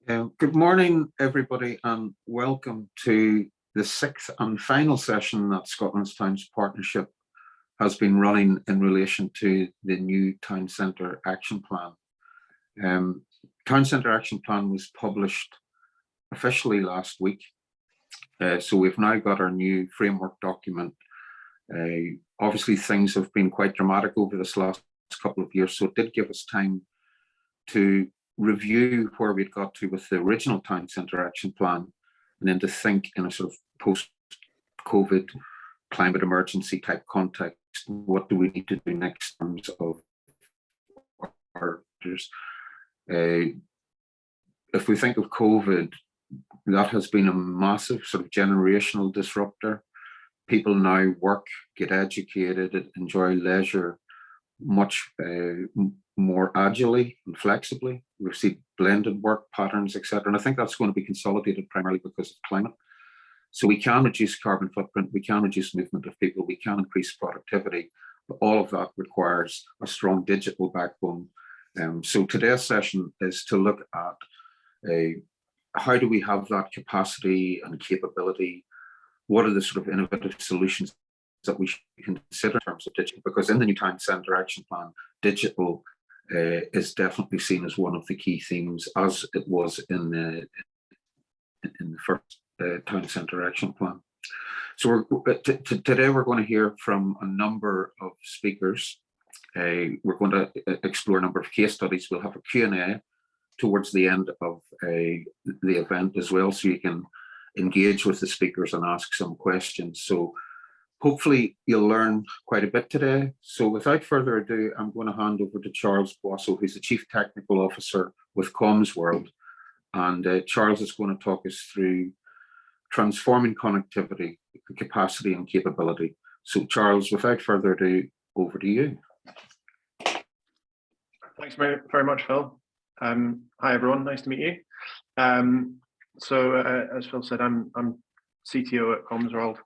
Good morning, everybody, and welcome to the sixth and final session that Scotland's Towns Partnership has been running in relation to the new Town Centre Action Plan. Town Centre Action Plan was published officially last week, so we've now got our new framework document. Obviously, things have been quite dramatic over this last couple of years, so it did give us time to review where we'd got to with the original Town Centre Action Plan, and then to think in a sort of post-COVID climate emergency type context, what do we need to do next in terms of our if we think of COVID, that has been a massive sort of generational disruptor. People now work, get educated, enjoy leisure much more agilely and flexibly. We've seen blended work patterns, etc. And I think that's going to be consolidated primarily because of climate. So we can reduce carbon footprint, we can reduce movement of people, we can increase productivity, but all of that requires a strong digital backbone. So today's session is to look at how do we have that capacity and capability? What are the sort of innovative solutions that we should consider in terms of digital? Because in the new Town Centre Action Plan, digital is definitely seen as one of the key themes, as it was in the first Town Centre Action Plan. So today we're going to hear from a number of speakers. We're going to explore a number of case studies. We'll have a Q&A towards the end of the event as well, so you can engage with the speakers and ask some questions. So hopefully you'll learn quite a bit today. So without further ado, I'm going to hand over to Charles Boisseau, who's the Chief Technical Officer with CommsWorld. And Charles is going to talk us through transforming connectivity, capacity and capability. So Charles, without further ado, over to you. Thanks very much, Phil. Hi everyone, nice to meet you. As Phil said, I'm CTO at CommsWorld.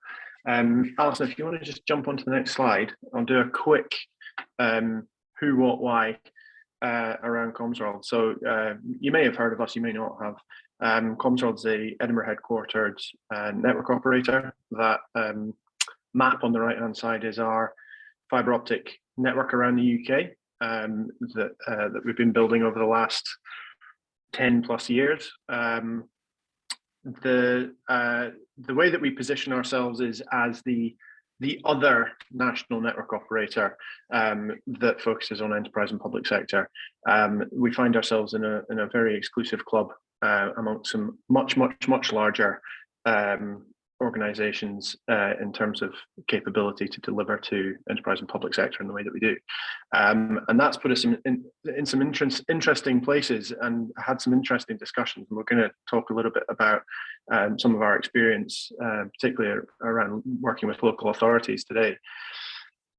Alison, if you want to just jump onto the next slide, I'll do a quick who, what, why around CommsWorld. So you may have heard of us, you may not have. CommsWorld's a Edinburgh headquartered network operator. That map on the right hand side is our fibre optic network around the UK that we've been building over the last 10 plus years. The way that we position ourselves is as the other national network operator that focuses on enterprise and public sector. We find ourselves in a very exclusive club amongst some much larger organizations in terms of capability to deliver to enterprise and public sector in the way that we do. And that's put us in some interesting places and had some interesting discussions. And we're going to talk a little bit about some of our experience, particularly around working with local authorities today.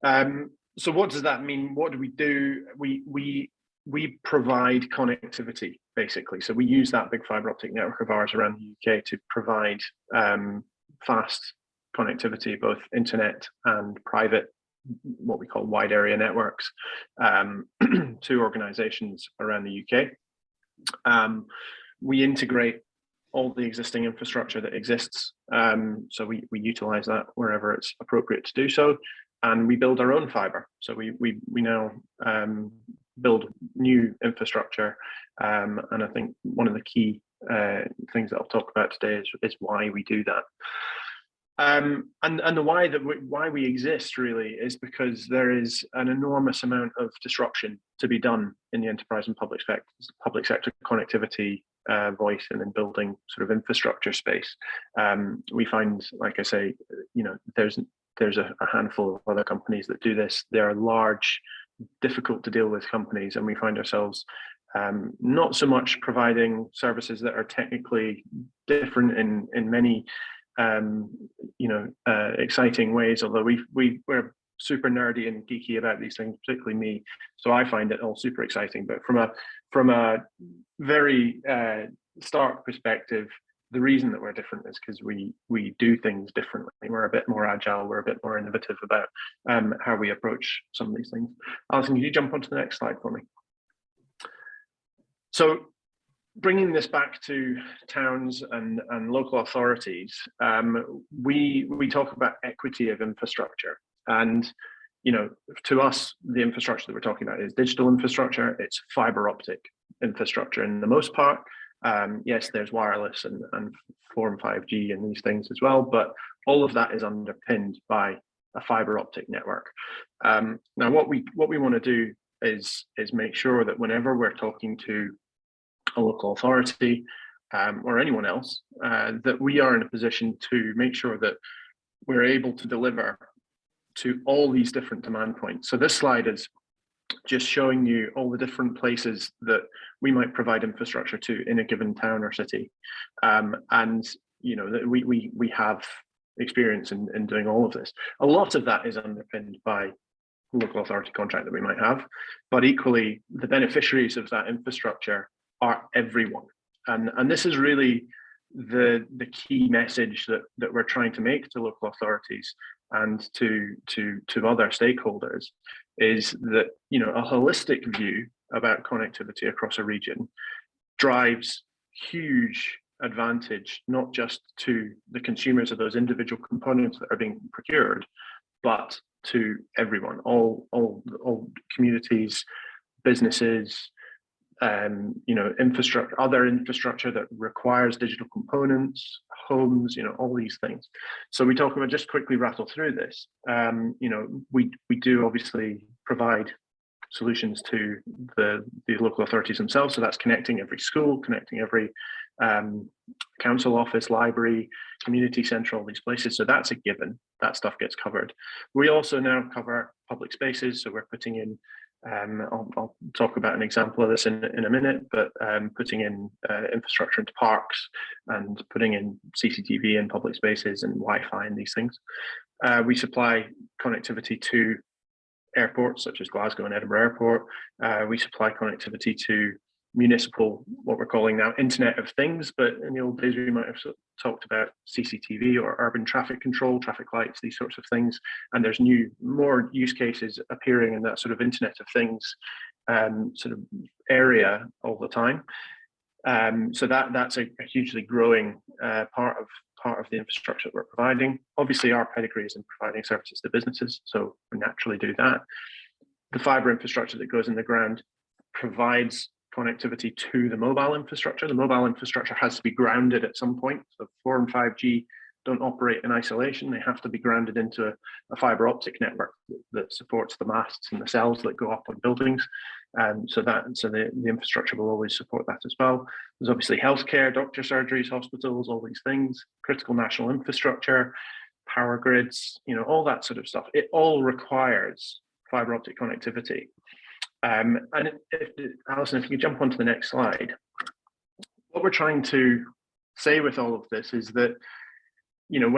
So what does that mean? What do we do? We provide connectivity, basically. So we use that big fibre optic network of ours around the UK to provide fast connectivity, both internet and private, what we call wide area networks, to organizations around the UK. We integrate all the existing infrastructure that exists. So we utilize that wherever it's appropriate to do so. And we build our own fibre. So we now build new infrastructure. And I think one of the key things that I'll talk about today is why we do that. And the why we exist really is because there is an enormous amount of disruption to be done in the enterprise and public sector connectivity, voice, and in building sort of infrastructure space. We find, like I say, there's a handful of other companies that do this. They are large, difficult to deal with companies, and we find ourselves not so much providing services that are technically different in many exciting ways, although we're super nerdy and geeky about these things, particularly me, so I find it all super exciting. But from a very stark perspective, the reason that we're different is because we do things differently. We're a bit more agile, we're a bit more innovative about how we approach some of these things. Alison, can you jump onto the next slide for me? So bringing this back to towns and local authorities, we talk about equity of infrastructure. And, you know, to us, the infrastructure that we're talking about is digital infrastructure. It's fiber optic infrastructure in the most part. Yes, there's wireless and 4 and 5G and these things as well, but all of that is underpinned by a fiber optic network. Now, what we want to do is make sure that whenever we're talking to a local authority or anyone else, that we are in a position to make sure that we're able to deliver to all these different demand points. So this slide is just showing you all the different places that we might provide infrastructure to in a given town or city. And, you know, that we have experience in doing all of this. A lot of that is underpinned by local authority contract that we might have, but equally the beneficiaries of that infrastructure are everyone. And this is really the key message that we're trying to make to local authorities and to other stakeholders, is that, you know, a holistic view about connectivity across a region drives huge advantage, not just to the consumers of those individual components that are being procured, but to everyone, all communities, businesses, you know, infrastructure, other infrastructure that requires digital components, homes, you know, all these things. So we talk about, just quickly rattle through this. You know, we do obviously provide solutions to the local authorities themselves. So that's connecting every school, connecting every council office, library, community centre, all these places. So that's a given. That stuff gets covered. We also now cover public spaces. So we're putting in, I'll talk about an example of this in a minute, but putting in infrastructure into parks and putting in CCTV in public spaces and Wi-Fi and these things. We supply connectivity to airports such as Glasgow and Edinburgh Airport. We supply connectivity to municipal, what we're calling now Internet of Things, but in the old days we might have talked about CCTV or urban traffic control, traffic lights, these sorts of things. And there's more use cases appearing in that sort of Internet of Things sort of area all the time. So that's a hugely growing part of the infrastructure that we're providing. Obviously, our pedigree is in providing services to businesses, so we naturally do that. The fiber infrastructure that goes in the ground provides connectivity to the mobile infrastructure. The mobile infrastructure has to be grounded at some point. So 4 and 5G don't operate in isolation. They have to be grounded into a fiber optic network that supports the masts and the cells that go up on buildings. So the infrastructure will always support that as well. There's obviously healthcare, doctor surgeries, hospitals, all these things, critical national infrastructure, power grids, you know, all that sort of stuff. It all requires fiber optic connectivity. And Alison, if you could jump onto the next slide. What we're trying to say with all of this is that, you know,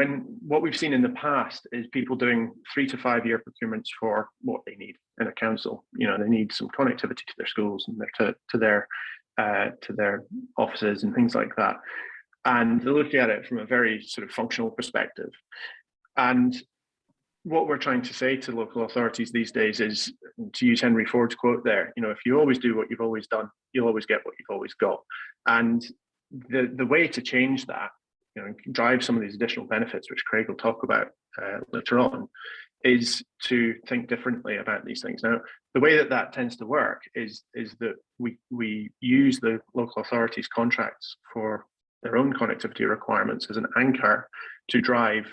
what we've seen in the past is people doing 3 to 5 year procurements for what they need in a council. You know, they need some connectivity to their schools and to their offices and things like that. And they're looking at it from a very sort of functional perspective. And what we're trying to say to local authorities these days is, to use Henry Ford's quote there, you know, if you always do what you've always done, you'll always get what you've always got. And the way to change that, you know, drive some of these additional benefits, which Craig will talk about later on, is to think differently about these things. Now, the way that tends to work is that we use the local authorities' contracts for their own connectivity requirements as an anchor to drive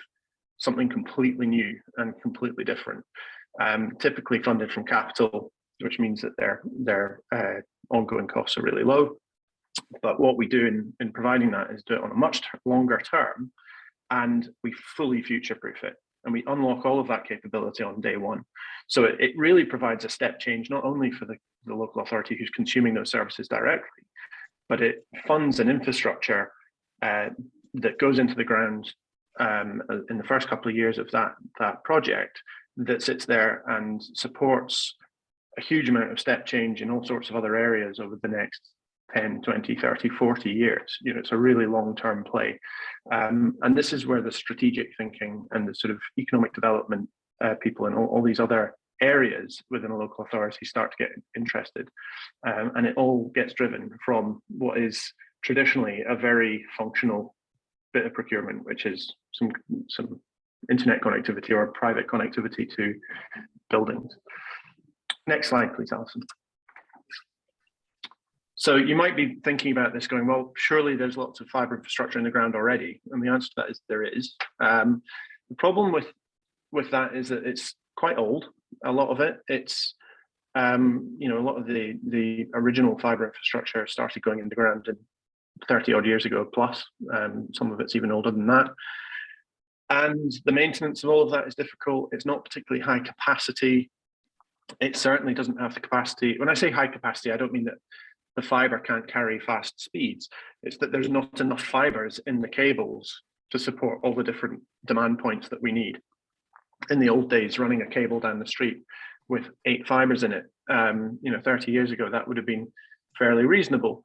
something completely new and completely different, typically funded from capital, which means that their ongoing costs are really low. But what we do in providing that is do it on a much longer term, and we fully future-proof it, and we unlock all of that capability on day one. So it really provides a step change, not only for the local authority who's consuming those services directly, but it funds an infrastructure that goes into the ground in the first couple of years of that project, that sits there and supports a huge amount of step change in all sorts of other areas over the next 10, 20, 30, 40 years. You know, it's a really long-term play. And this is where the strategic thinking and the sort of economic development people and all these other areas within a local authority start to get interested. And it all gets driven from what is traditionally a very functional bit of procurement, which is some internet connectivity or private connectivity to buildings. Next slide, please, Alison. So you might be thinking about this going, well, surely there's lots of fibre infrastructure in the ground already. And the answer to that is there is. The problem with that is that it's quite old, a lot of it. It's, a lot of the original fibre infrastructure started going in the ground in 30 odd years ago plus. Some of it's even older than that. And the maintenance of all of that is difficult. It's not particularly high capacity. It certainly doesn't have the capacity. When I say high capacity, I don't mean that the fibre can't carry fast speeds. It's that there's not enough fibres in the cables to support all the different demand points that we need. In the old days, running a cable down the street with 8 fibres in it, 30 years ago, that would have been fairly reasonable.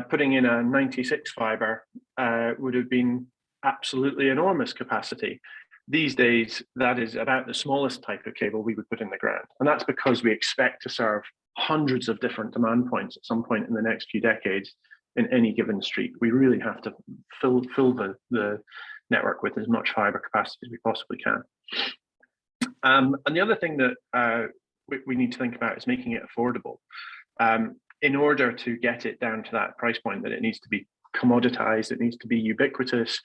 Putting in a 96 fibre would have been absolutely enormous capacity. These days, that is about the smallest type of cable we would put in the ground. And that's because we expect to serve hundreds of different demand points at some point in the next few decades in any given street. We really have to fill the network with as much fibre capacity as we possibly can. And the other thing that we need to think about is making it affordable. In order to get it down to that price point that it needs to be commoditized, it needs to be ubiquitous,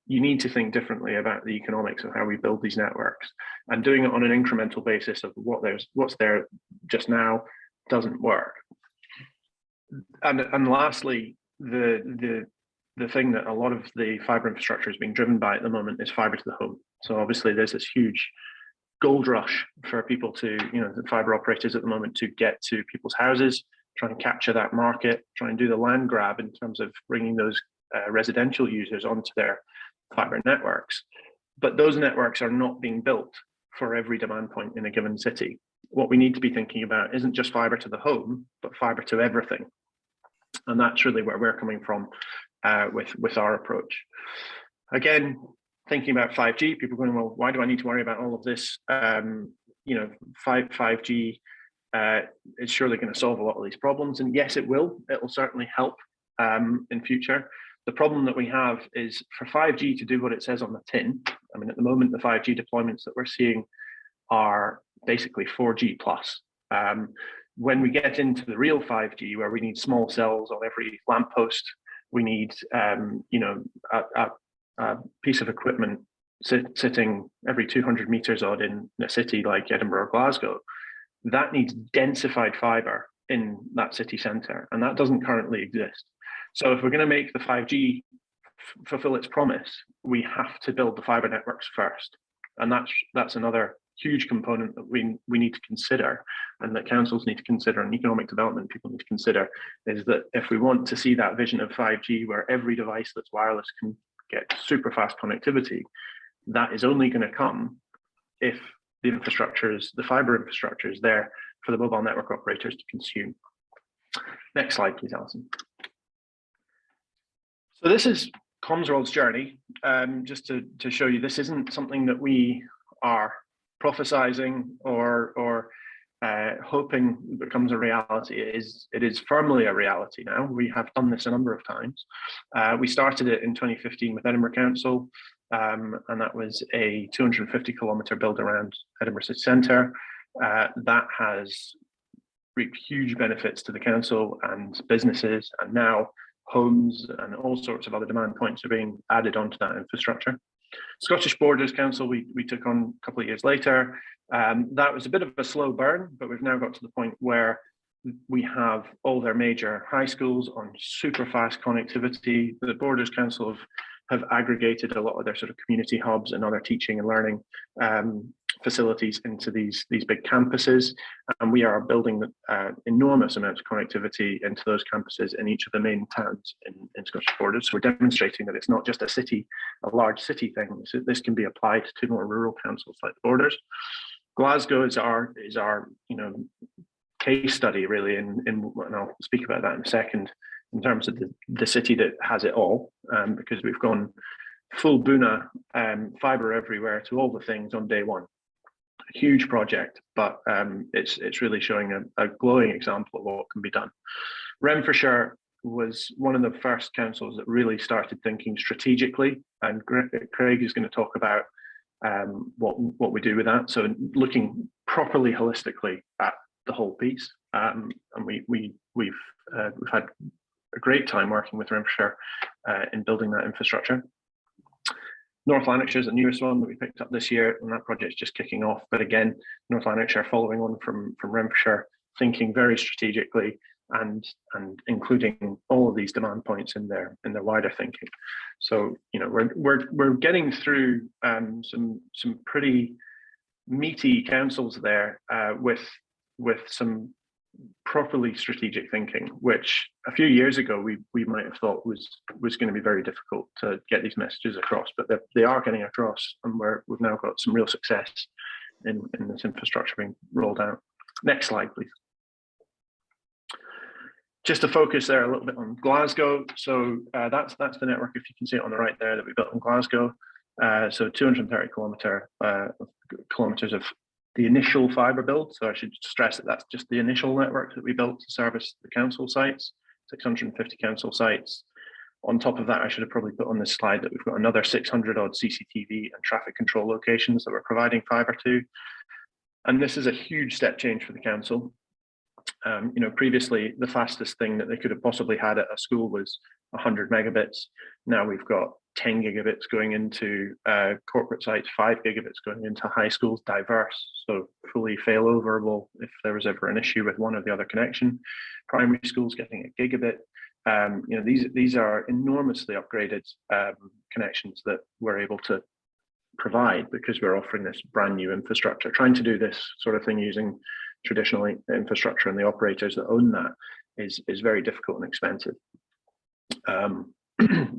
you need to think differently about the economics of how we build these networks. And doing it on an incremental basis of what's there just now doesn't work. And lastly, the thing that a lot of the fibre infrastructure is being driven by at the moment is fibre to the home. So obviously there's this huge gold rush for people to, the fibre operators at the moment to get to people's houses, try and capture that market, try and do the land grab in terms of bringing those residential users onto their fibre networks. But those networks are not being built for every demand point in a given city. What we need to be thinking about isn't just fibre to the home, but fibre to everything. And that's really where we're coming from with our approach. Again, thinking about 5G, people are going, well, why do I need to worry about all of this? 5G is surely going to solve a lot of these problems. And yes, it will. It will certainly help in future. The problem that we have is for 5G to do what it says on the tin. I mean, at the moment, the 5G deployments that we're seeing are basically 4G plus. When we get into the real 5G, where we need small cells on every lamppost, we need a piece of equipment sitting every 200 meters odd in a city like Edinburgh or Glasgow. That needs densified fibre in that city centre, and that doesn't currently exist. So if we're going to make the 5G fulfill its promise, we have to build the fibre networks first. And that's another huge component that we need to consider, and that councils need to consider, and economic development people need to consider, is that if we want to see that vision of 5G where every device that's wireless can get super fast connectivity, that is only going to come if the fibre infrastructure is there for the mobile network operators to consume. Next slide, please, Alison. So this is CommsWorld's journey, just to show you this isn't something that we are prophesizing or hoping becomes a reality. It is firmly a reality now. We have done this a number of times. We started it in 2015 with Edinburgh Council, and that was a 250 kilometre build around Edinburgh City Centre. That has reaped huge benefits to the council and businesses, and now homes and all sorts of other demand points are being added onto that infrastructure. Scottish Borders Council, we took on a couple of years later. That was a bit of a slow burn, but we've now got to the point where we have all their major high schools on super fast connectivity. The Borders Council have aggregated a lot of their sort of community hubs and other teaching and learning facilities into these big campuses, and we are building enormous amounts of connectivity into those campuses in each of the main towns in Scottish Borders. So we're demonstrating that it's not just a large city thing. This can be applied to more rural councils like the Borders. Glasgow is our case study really, and I'll speak about that in a second, in terms of the city that has it all, because we've gone full Buna, fibre everywhere to all the things on day one. huge project, but it's really showing a glowing example of what can be done. Renfrewshire was one of the first councils that really started thinking strategically, and Craig is going to talk about what we do with that. So looking properly holistically at the whole piece, and we've had a great time working with Renfrewshire in building that infrastructure. North Lanarkshire is the newest one that we picked up this year, and that project's just kicking off. But again, North Lanarkshire following on from Renfrewshire, thinking very strategically and including all of these demand points in their wider thinking. So we're getting through some pretty meaty councils there with some properly strategic thinking, which a few years ago we might have thought was going to be very difficult to get these messages across, but they are getting across, and we've now got some real success in this infrastructure being rolled out. Next slide, please. Just to focus there a little bit on Glasgow. So that's the network, if you can see it on the right there, that we built in Glasgow. So 230 kilometers of the initial fibre build. So I should stress that that's just the initial network that we built to service the council sites, 650 council sites. On top of that, I should have probably put on this slide that we've got another 600 odd CCTV and traffic control locations that we're providing fibre to. And this is a huge step change for the council. Previously the fastest thing that they could have possibly had at a school was 100 megabits. Now we've got 10 gigabits going into corporate sites, 5 gigabits going into high schools, diverse, so fully failoverable if there was ever an issue with one or the other connection. Primary schools getting a gigabit. These are enormously upgraded connections that we're able to provide because we're offering this brand new infrastructure. Trying to do this sort of thing using traditional infrastructure and the operators that own that is very difficult and expensive.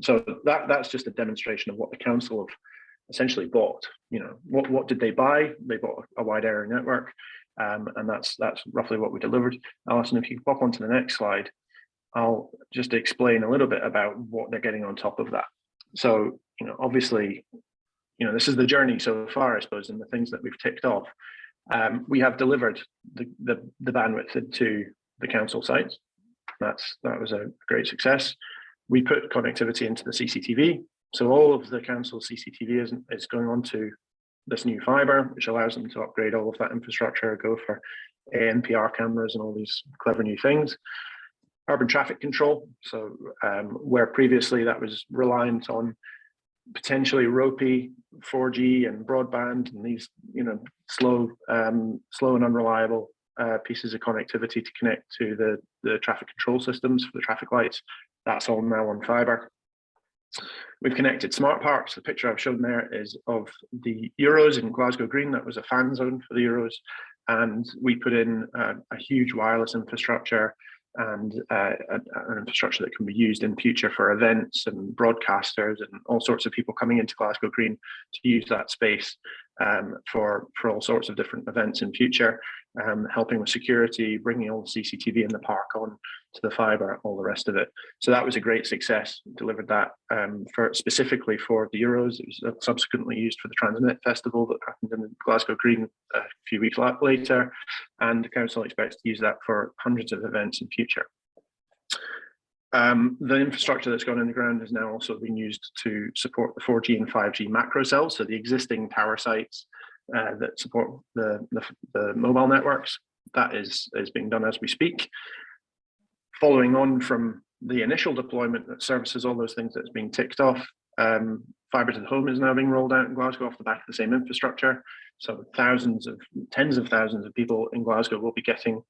So that's just a demonstration of what the council have essentially bought. What did they buy? They bought a wide area network, and that's roughly what we delivered. Alison, if you could pop onto the next slide, I'll just explain a little bit about what they're getting on top of that. So obviously, this is the journey so far, I suppose, and the things that we've ticked off. We have delivered the bandwidth to the council sites. That was a great success. We put connectivity into the CCTV. So all of the council CCTV is going on to this new fibre, which allows them to upgrade all of that infrastructure, go for ANPR cameras and all these clever new things. Urban traffic control. So where previously that was reliant on potentially ropey 4G and broadband and these slow and unreliable pieces of connectivity to connect to the traffic control systems for the traffic lights, that's all now on fibre. We've connected smart parks. The picture I've shown there is of the Euros in Glasgow Green. That was a fan zone for the Euros, and we put in a huge wireless infrastructure and an infrastructure that can be used in future for events and broadcasters and all sorts of people coming into Glasgow Green to use that space for all sorts of different events in future, helping with security, bringing all the CCTV in the park on to the fibre, all the rest of it. So that was a great success. Delivered that specifically for the Euros. It was subsequently used for the Transmit Festival that happened in Glasgow Green a few weeks later, and the council expects to use that for hundreds of events in future. The infrastructure that's gone in the ground has now also been used to support the 4G and 5G macro cells, so the existing tower sites that support the mobile networks. That is being done as we speak. Following on from the initial deployment that services all those things that's being ticked off, fibre to the home is now being rolled out in Glasgow off the back of the same infrastructure. So tens of thousands of people in Glasgow will be getting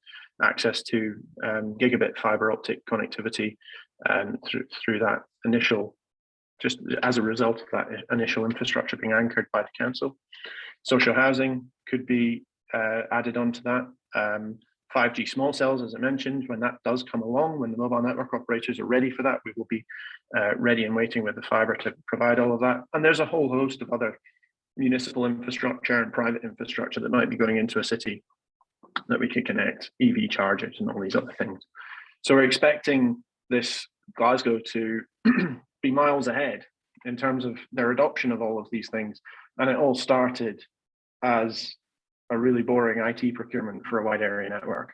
access to gigabit fibre optic connectivity through that initial, just as a result of that initial infrastructure being anchored by the council. Social housing could be added onto that. 5G small cells, as I mentioned, when that does come along, when the mobile network operators are ready for that, we will be ready and waiting with the fibre to provide all of that. And there's a whole host of other municipal infrastructure and private infrastructure that might be going into a city that we could connect, EV chargers and all these other things. So we're expecting this Glasgow to be miles ahead in terms of their adoption of all of these things. And it all started as a really boring IT procurement for a wide area network.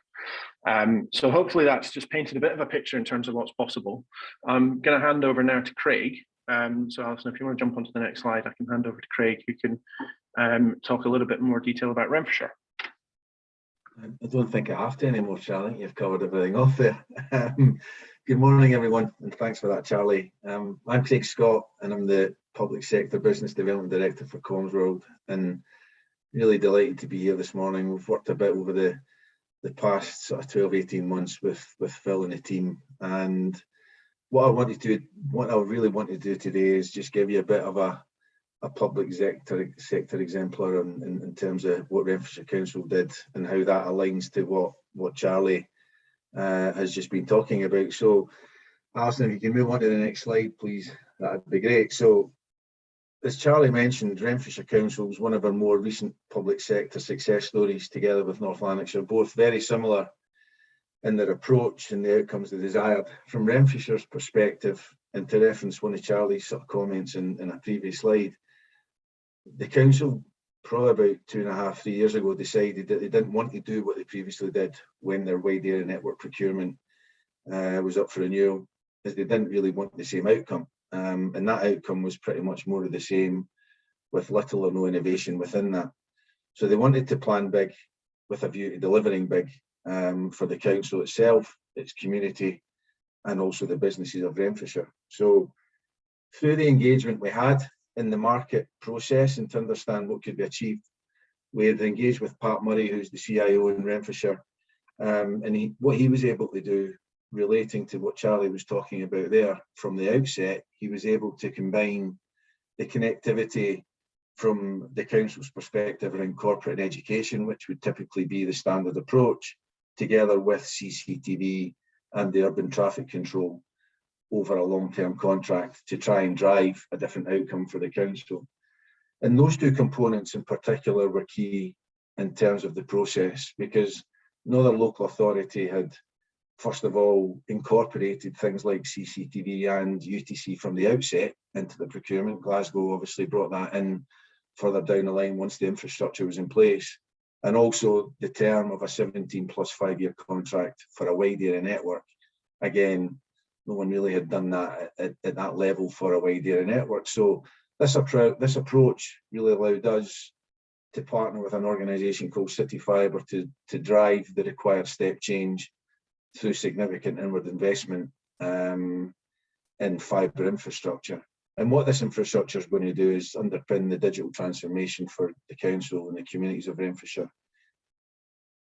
So hopefully that's just painted a bit of a picture in terms of what's possible. I'm going to hand over now to Craig. So Alison, if you want to jump onto the next slide, I can hand over to Craig, who can talk a little bit more detail about Renfrewshire. I don't think I have to anymore, Charlie. You've covered everything off there. Good morning, everyone, and thanks for that, Charlie. I'm Craig Scott, and I'm the Public Sector Business Development Director for CommsWorld, and really delighted to be here this morning. We've worked a bit over the past sort of 12, 18 months with Phil and the team, and what I really want to do today is just give you a bit of a public sector exemplar in terms of what Renfrewshire Council did and how that aligns to what Charlie has just been talking about. So Alison, if you can move on to the next slide, please, that'd be great. So as Charlie mentioned, Renfrewshire Council is one of our more recent public sector success stories, together with North Lanarkshire, both very similar in their approach and the outcomes they desired. From Renfrewshire's perspective, and to reference one of Charlie's sort of comments in a previous slide, the council probably about 2.5, 3 years ago decided that they didn't want to do what they previously did when their wide area network procurement was up for renewal, as they didn't really want the same outcome. And that outcome was pretty much more of the same, with little or no innovation within that. So they wanted to plan big with a view to delivering big for the council itself, its community, and also the businesses of Renfrewshire. So through the engagement we had in the market process and to understand what could be achieved, we had engaged with Pat Murray, who's the CIO in Renfrewshire, and what he was able to do, relating to what Charlie was talking about there from the outset, he was able to combine the connectivity from the council's perspective around corporate and education, which would typically be the standard approach, together with CCTV and the urban traffic control over a long-term contract to try and drive a different outcome for the council. And those two components in particular were key in terms of the process, because no other local authority had, first of all, incorporated things like CCTV and UTC from the outset into the procurement. Glasgow obviously brought that in further down the line once the infrastructure was in place, and also the term of a 17+ 5-year contract for a wide area network. Again, no one really had done that at that level for a wide area network. So this approach really allowed us to partner with an organisation called City Fibre to drive the required step change through significant inward investment in fibre infrastructure. And what this infrastructure is going to do is underpin the digital transformation for the council and the communities of Renfrewshire,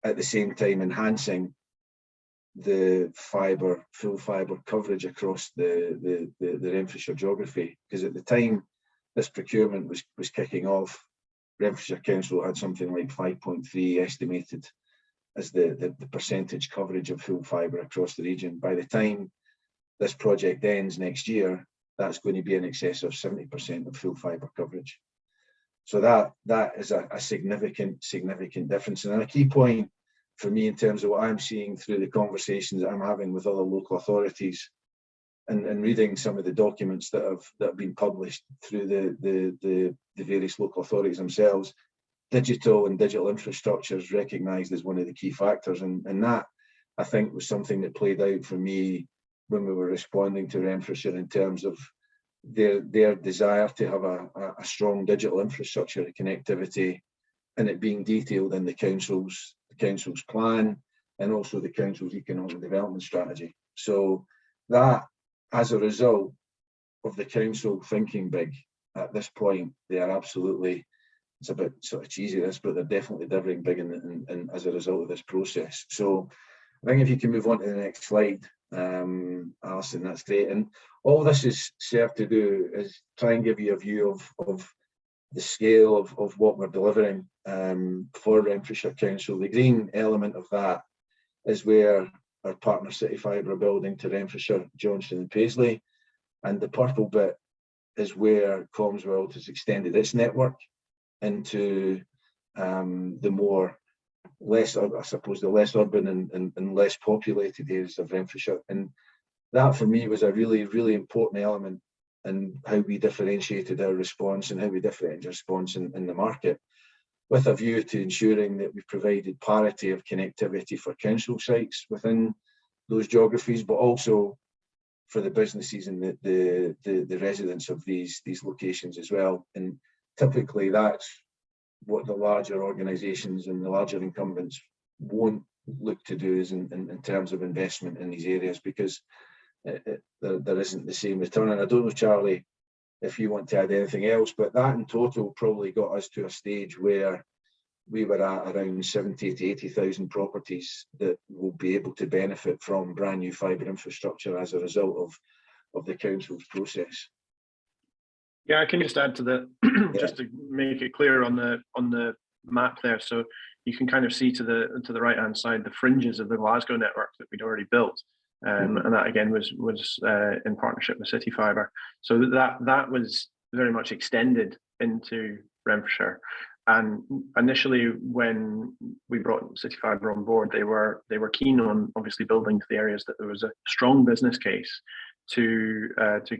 at the same time enhancing the full fibre coverage across the Renfrewshire geography. Because at the time this procurement was kicking off, Renfrewshire Council had something like 5.3 estimated as the percentage coverage of full fibre across the region. By the time this project ends next year, that's going to be in excess of 70% of full fibre coverage. So that is a significant difference. And a key point for me in terms of what I'm seeing through the conversations that I'm having with other local authorities and reading some of the documents that have been published through the various local authorities themselves, digital infrastructure is recognised as one of the key factors, and that I think was something that played out for me when we were responding to Renfrewshire in terms of their desire to have a strong digital infrastructure connectivity, and it being detailed in the council's plan and also the council's economic development strategy. So that, as a result of the council thinking big at this point, they are absolutely, it's a bit sort of cheesy this, but they're definitely delivering big in as a result of this process. So I think if you can move on to the next slide, Alison, that's great. And all this is served to do is try and give you a view of the scale of what we're delivering for Renfrewshire Council. The green element of that is where our partner City Fibre are building to Renfrewshire, Johnston and Paisley, and the purple bit is where CommsWorld has extended its network into the less urban and less populated areas of Renfrewshire. And that for me was a really, really important element in how we differentiated our response and how we differentiated our response in the market. with a view to ensuring that we've provided parity of connectivity for council sites within those geographies, but also for the businesses and the residents of these locations as well. And typically that's what the larger organisations and the larger incumbents won't look to do is in terms of investment in these areas, because there isn't the same return. And I don't know, Charlie, if you want to add anything else, but that in total probably got us to a stage where we were at around 70 to 80,000 properties that will be able to benefit from brand new fibre infrastructure as a result of the council's process. Yeah, I can just add to that, just to make it clear on the map there. So you can kind of see to the right hand side the fringes of the Glasgow network that we'd already built, and that again was in partnership with City Fibre. So that was very much extended into Renfrewshire. And initially, when we brought City Fibre on board, they were keen on obviously building to the areas that there was a strong business case to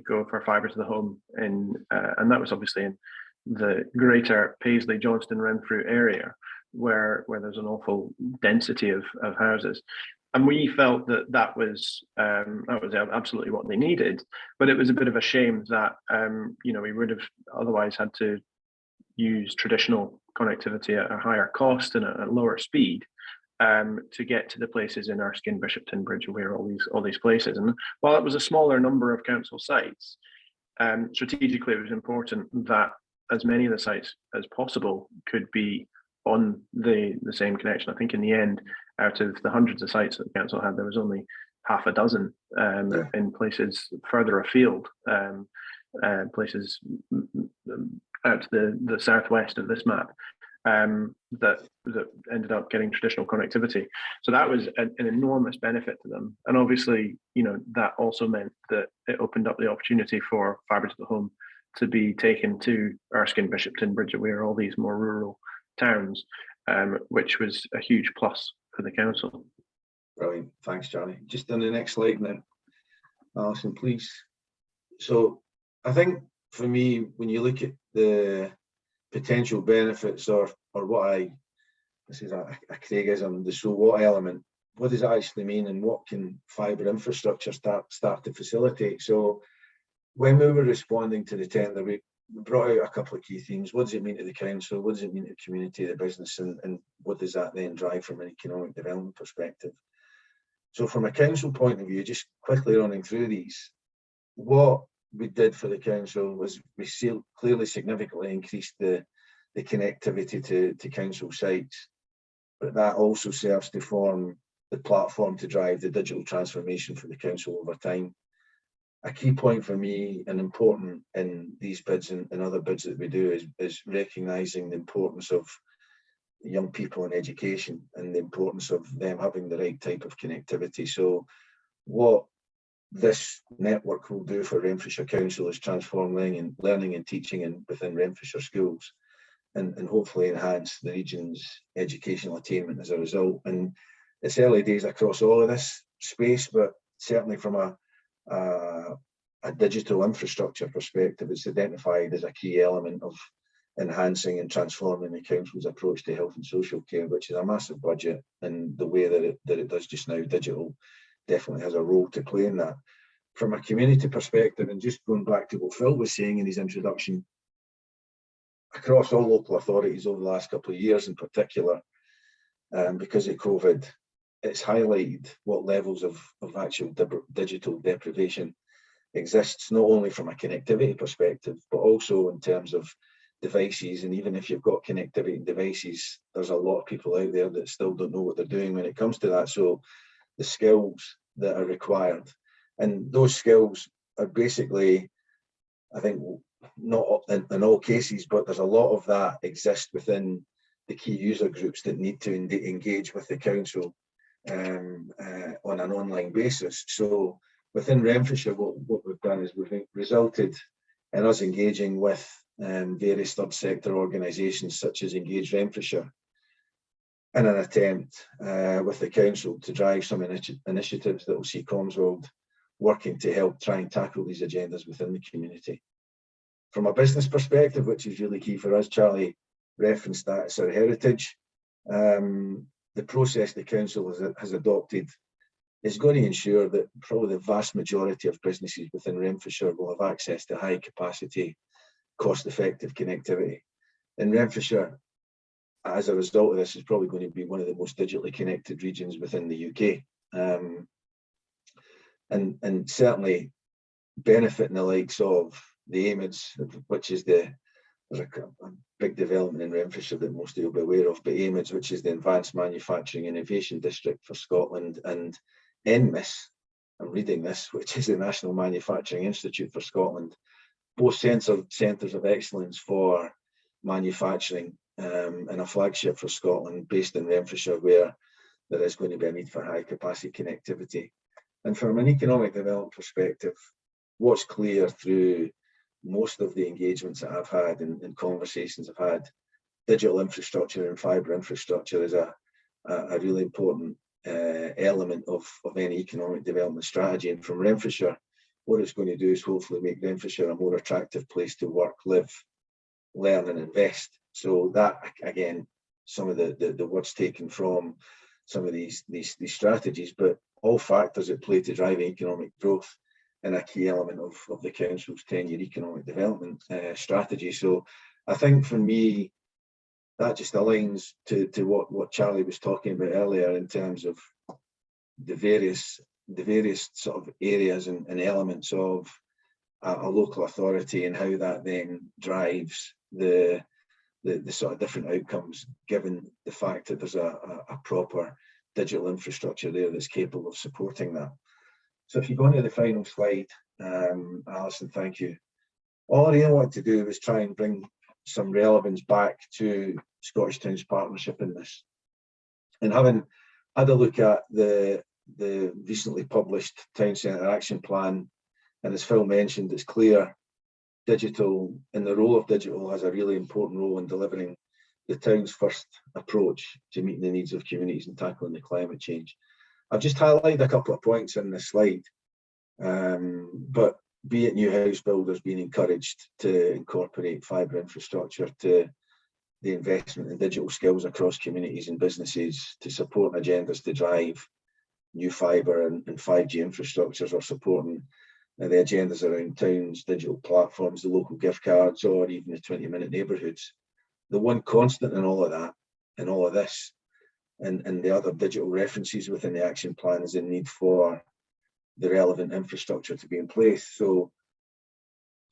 go for fibre to the home in, and that was obviously in the greater Paisley, Johnston, Renfrew area, where there's an awful density of houses. And we felt that was absolutely what they needed, but it was a bit of a shame that we would have otherwise had to use traditional connectivity at a higher cost and at a lower speed to get to the places in Erskine, Bishopton, Bridgeware, all these places. And while it was a smaller number of council sites, strategically it was important that as many of the sites as possible could be on the same connection. I think in the end, out of the hundreds of sites that the council had, there was only half a dozen in places further afield, places out to the southwest of this map, that ended up getting traditional connectivity. So that was an enormous benefit to them. And obviously, that also meant that it opened up the opportunity for fibre to the home to be taken to Erskine, Bishopton, Bridgeware, all these more rural towns, which was a huge plus for the council. Brilliant, thanks, Charlie. Just on the next slide then, Alison, please. So I think for me, when you look at the potential benefits or what this is a Craigism, so what element, what does it actually mean, and what can fibre infrastructure start to facilitate? So when we were responding to the tender, we brought out a couple of key themes. What does it mean to the council? What does it mean to the community, the business, and what does that then drive from an economic development perspective? So from a council point of view, just quickly running through these, what we did for the council was we clearly significantly increased the connectivity to council sites, but that also serves to form the platform to drive the digital transformation for the council over time. A key point for me and important in these bids and other bids that we do is recognising the importance of young people in education and the importance of them having the right type of connectivity. So what this network will do for Renfrewshire Council is transform learning and teaching within Renfrewshire schools and hopefully enhance the region's educational attainment as a result. And it's early days across all of this space, but certainly from a digital infrastructure perspective, it's identified as a key element of enhancing and transforming the council's approach to health and social care, which is a massive budget, and the way that it does just now, digital definitely has a role to play in that. From a community perspective, and just going back to what Phil was saying in his introduction, across all local authorities over the last couple of years in particular, because of COVID, it's highlighted what levels of actual digital deprivation exists, not only from a connectivity perspective, but also in terms of devices. And even if you've got connectivity devices, there's a lot of people out there that still don't know what they're doing when it comes to that. So the skills that are required, and those skills are basically, I think, not in all cases, but there's a lot of that exist within the key user groups that need to engage with the council on an online basis. So within Renfrewshire, what we've done is we've resulted in us engaging with various third sector organisations such as Engage Renfrewshire in an attempt with the council to drive some initiatives that will see Comsworld working to help try and tackle these agendas within the community. From a business perspective, which is really key for us, Charlie, referenced that as our heritage. The process the council has adopted is going to ensure that probably the vast majority of businesses within Renfrewshire will have access to high capacity, cost-effective connectivity. In Renfrewshire, as a result of this, is probably going to be one of the most digitally connected regions within the UK, and certainly benefiting the likes of the AMIDs, which is there's a big development in Renfrewshire that most of you will be aware of, but AMIDs, which is the Advanced Manufacturing Innovation District for Scotland, and NMIS, I'm reading this, which is the National Manufacturing Institute for Scotland, both centres of excellence for manufacturing, and a flagship for Scotland based in Renfrewshire, where there is going to be a need for high capacity connectivity. And from an economic development perspective, what's clear through most of the engagements that I've had and conversations I've had, digital infrastructure and fibre infrastructure is a really important element of any economic development strategy. And from Renfrewshire, what it's going to do is hopefully make Renfrewshire a more attractive place to work, live, learn and invest. So that, again, some of the words taken from some of these strategies, but all factors at play to drive economic growth and a key element of the council's 10-year economic development strategy. So I think for me, that just aligns to what Charlie was talking about earlier in terms of the various sort of areas and elements of a local authority and how that then drives the sort of different outcomes, given the fact that there's a proper digital infrastructure there that's capable of supporting that. So if you go into the final slide, Alison, thank you. All I really wanted to do was try and bring some relevance back to Scottish Towns Partnership in this. And having had a look at the recently published Town Centre Action Plan, and as Phil mentioned, it's clear digital and the role of digital has a really important role in delivering the town's first approach to meeting the needs of communities and tackling the climate change. I've just highlighted a couple of points in this slide, but be it new house builders being encouraged to incorporate fibre infrastructure, to the investment in digital skills across communities and businesses, to support agendas to drive new fibre and 5G infrastructures, or supporting the agendas around towns, digital platforms, the local gift cards, or even the 20-minute neighbourhoods. The one constant in all of that, in all of this, and the other digital references within the action plan, is the need for the relevant infrastructure to be in place. So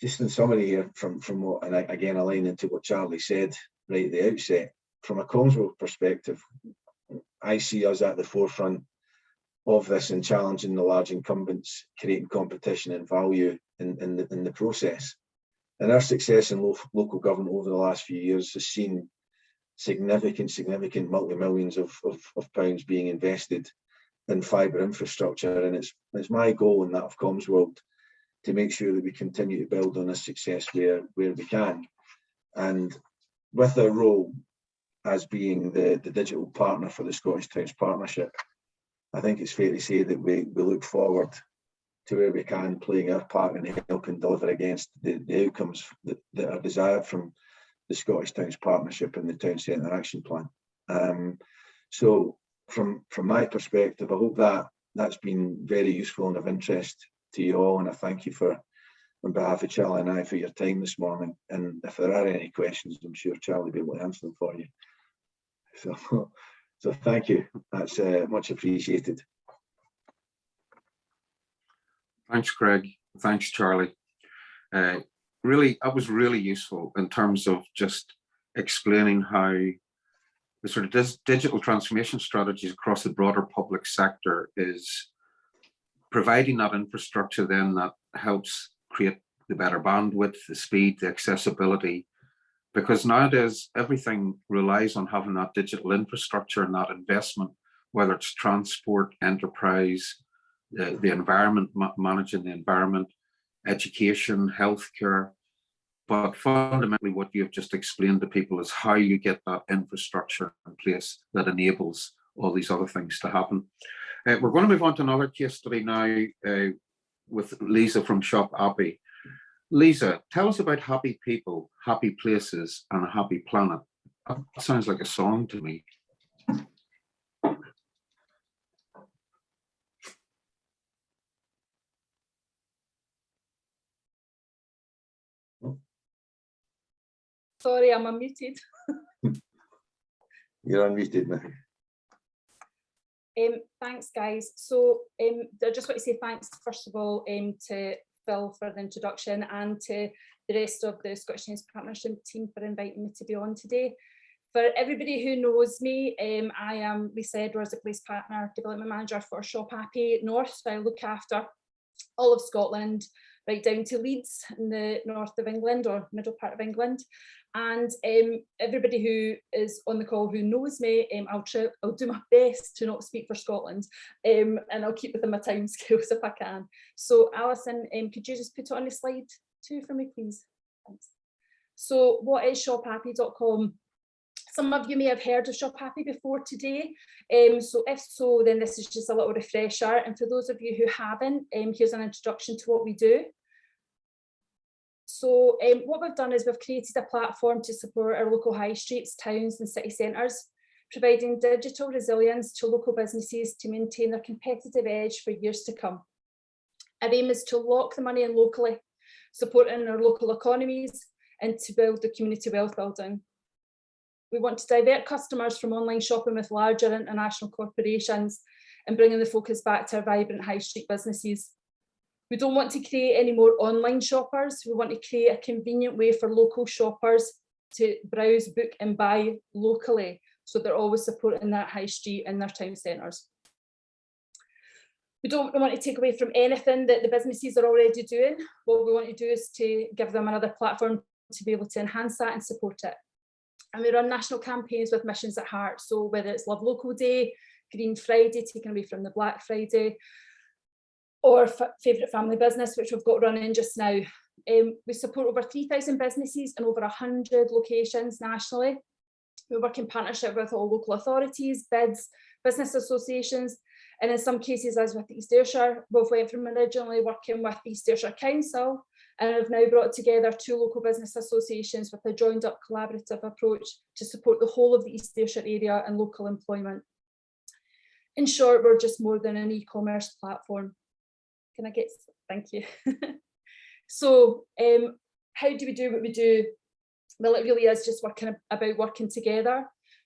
just in summary here, from what, and again align into what Charlie said right at the outset, from a Colmsville perspective, I see us at the forefront of this and challenging the large incumbents, creating competition and value in the process. And our success in local government over the last few years has seen significant multi-millions of pounds being invested in fibre infrastructure, and it's my goal and that of Comsworld to make sure that we continue to build on this success where we can. And with our role as being the digital partner for the Scottish Towns Partnership, I think it's fair to say that we look forward to where we can, playing our part in helping deliver against the outcomes that are desired from the Scottish Towns Partnership and the Town Centre Action Plan. So from my perspective, I hope that's been very useful and of interest to you all, and I thank you on behalf of Charlie and I for your time this morning. And if there are any questions, I'm sure Charlie will be able to answer them for you. So thank you, that's much appreciated. Thanks, Craig. Thanks, Charlie. Really, that was really useful in terms of just explaining how the sort of digital transformation strategies across the broader public sector is providing that infrastructure then that helps create the better bandwidth, the speed, the accessibility, because nowadays everything relies on having that digital infrastructure and that investment, whether it's transport, enterprise, the environment, managing the environment, education, healthcare. But fundamentally, what you have just explained to people is how you get that infrastructure in place that enables all these other things to happen. We're going to move on to another case study now with Lisa from Shop Abbey. Lisa, tell us about happy people, happy places, and a happy planet. That sounds like a song to me. Sorry, I'm unmuted. You're unmuted now. Thanks, guys. So I just want to say thanks, first of all, to Phil for the introduction and to the rest of the Scottish Tennis Partnership team for inviting me to be on today. For everybody who knows me, I am Lisa Edwards, a Place Partner Development Manager for Shop Happy North. So I look after all of Scotland, right down to Leeds in the north of England or middle part of England. And everybody who is on the call who knows me, I'll do my best to not speak for Scotland, and I'll keep within my time scales if I can. So Alison, could you just put it on the slide 2 for me, please? Thanks. So what is shophappy.com? Some of you may have heard of Shop Happy before today. So if so, then this is just a little refresher. And for those of you who haven't, here's an introduction to what we do. So what we've done is we've created a platform to support our local high streets, towns and city centres, providing digital resilience to local businesses to maintain their competitive edge for years to come. Our aim is to lock the money in locally, supporting our local economies and to build the community wealth building. We want to divert customers from online shopping with larger international corporations and bringing the focus back to our vibrant high street businesses. We don't want to create any more online shoppers. We want to create a convenient way for local shoppers to browse, book and buy locally, so they're always supporting that high street and their town centres. We don't want to take away from anything that the businesses are already doing. What we want to do is to give them another platform to be able to enhance that and support it. And we run national campaigns with missions at heart. So whether it's Love Local Day, Green Friday, taken away from the Black Friday, or Favourite Family Business, which we've got running just now. We support over 3,000 businesses in over 100 locations nationally. We work in partnership with all local authorities, BIDs, business associations, and in some cases, as with East Ayrshire, we've went from originally working with East Ayrshire Council and have now brought together 2 local business associations with a joined up collaborative approach to support the whole of the East Ayrshire area and local employment. In short, we're just more than an e-commerce platform. Can I get, thank you. So how do we do what we do? Well, it really is just about working together.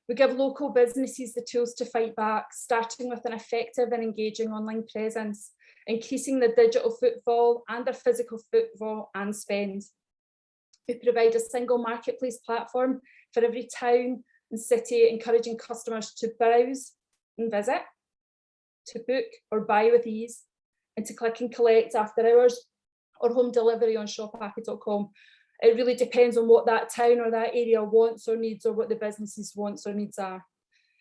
We give local businesses the tools to fight back, starting with an effective and engaging online presence, increasing their digital footfall and their physical footfall and spend. We provide a single marketplace platform for every town and city, encouraging customers to browse and visit, to book or buy with ease, and to click and collect after hours or home delivery on shophappy.com. It really depends on what that town or that area wants or needs, or what the business's wants or needs are.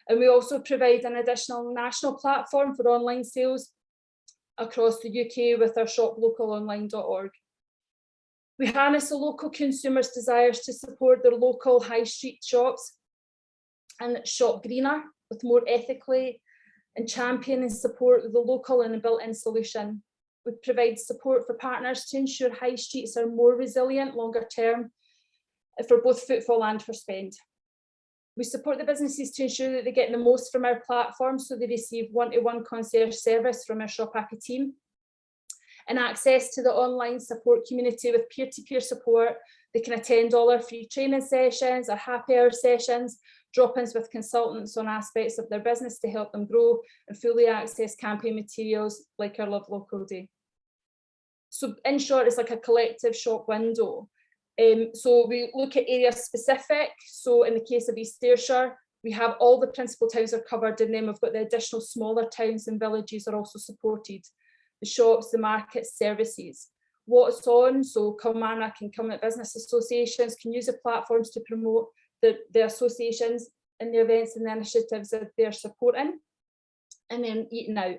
And we also provide an additional national platform for online sales across the UK with our shoplocalonline.org. We harness the local consumers' desires to support their local high street shops and shop greener with more ethically, and champion and support the local and built-in solution. We provide support for partners to ensure high streets are more resilient longer term for both footfall and for spend. We support the businesses to ensure that they get the most from our platform, so they receive one-to-one concierge service from our Shop Happy team and access to the online support community with peer-to-peer support. They can attend all our free training sessions, our happy hour sessions, drop-ins with consultants on aspects of their business to help them grow, and fully access campaign materials like our Love Local Day. So in short, it's like a collective shop window. So we look at area specific. So in the case of East Ayrshire, we have all the principal towns are covered, and then we've got the additional smaller towns and villages are also supported. The shops, the markets, services. What's on? So Kilmarnock and Kilmarnock business associations can use the platforms to promote the associations and the events and the initiatives that they're supporting. And then eating out.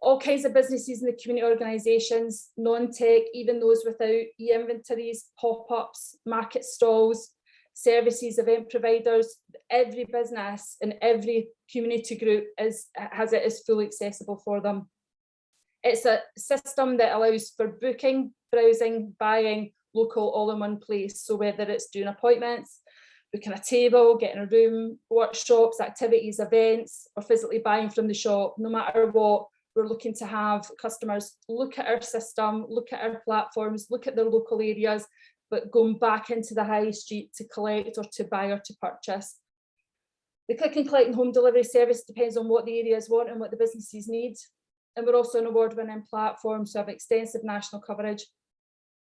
All kinds of businesses in the community organisations, non-tech, even those without e-inventories, pop-ups, market stalls, services, event providers. Every business and every community group is fully accessible for them. It's a system that allows for booking, browsing, buying local all in one place. So whether it's doing appointments, booking a table, getting a room, workshops, activities, events, or physically buying from the shop. No matter what, we're looking to have customers look at our system, look at our platforms, look at their local areas, but going back into the high street to collect or to buy or to purchase. The click and collect and home delivery service depends on what the areas want and what the businesses need. And we're also an award-winning platform, so have extensive national coverage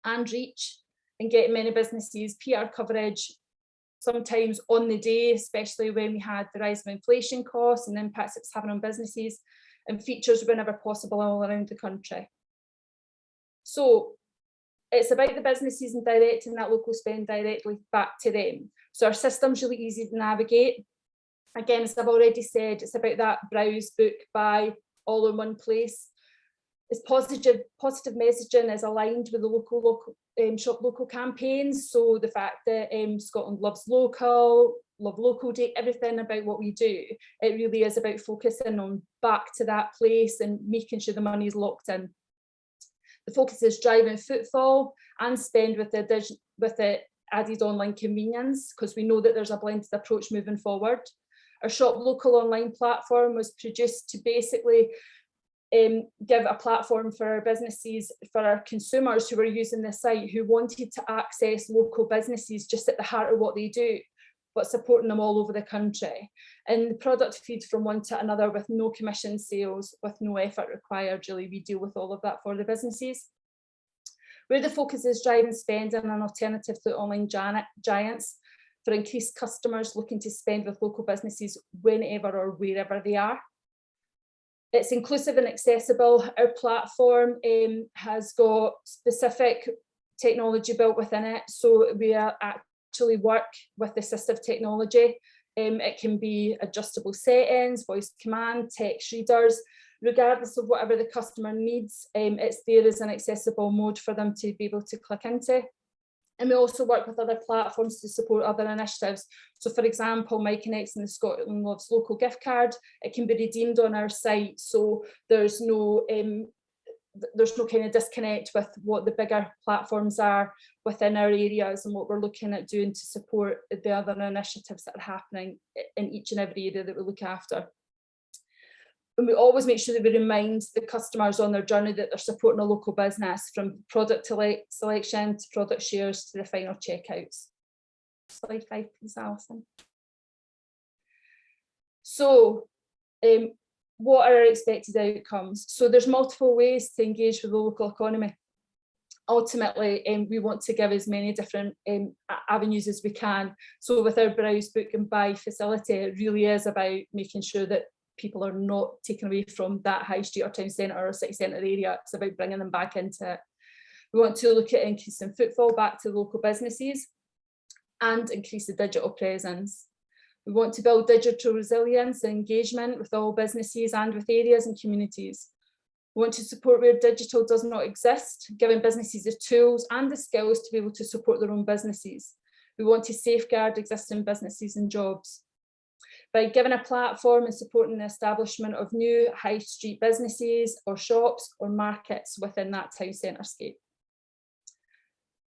and reach, and get many businesses PR coverage, sometimes on the day, especially when we had the rise of inflation costs and the impacts it's having on businesses, and features whenever possible all around the country. So it's about the businesses and directing that local spend directly back to them. So our system's really easy to navigate. Again, as I've already said, it's about that browse, book, buy, all in one place. It's positive messaging is aligned with the local campaigns. So the fact that Scotland loves local, love local day, everything about what we do, it really is about focusing on back to that place and making sure the money is locked in. The focus is driving footfall and spend with the added online convenience, because we know that there's a blended approach moving forward. Our Shop Local online platform was produced to basically give a platform for our businesses, for our consumers who were using the site, who wanted to access local businesses just at the heart of what they do, but supporting them all over the country. And the product feeds from one to another with no commission sales, with no effort required, really. We deal with all of that for the businesses. Where the focus is driving spend and an alternative to online giants for increased customers looking to spend with local businesses whenever or wherever they are. It's inclusive and accessible. Our platform has got specific technology built within it. So we actually work with assistive technology. It can be adjustable settings, voice command, text readers, regardless of whatever the customer needs. It's there as an accessible mode for them to be able to click into. And we also work with other platforms to support other initiatives. So for example, My Connects and the Scotland Loves Local gift card, it can be redeemed on our site. So there's no kind of disconnect with what the bigger platforms are within our areas and what we're looking at doing to support the other initiatives that are happening in each and every area that we look after. And we always make sure that we remind the customers on their journey that they're supporting a local business, from product selection to product shares to the final checkouts. Slide 5, please, Alison. So what are our expected outcomes? So there's multiple ways to engage with the local economy. Ultimately, we want to give as many different avenues as we can. So with our browse, book and buy facility, it really is about making sure that people are not taken away from that high street or town centre or city centre area. It's about bringing them back into it. We want to look at increasing footfall back to local businesses and increase the digital presence. We want to build digital resilience and engagement with all businesses and with areas and communities. We want to support where digital does not exist, giving businesses the tools and the skills to be able to support their own businesses. We want to safeguard existing businesses and jobs. By giving a platform and supporting the establishment of new high street businesses or shops or markets within that town centre scape.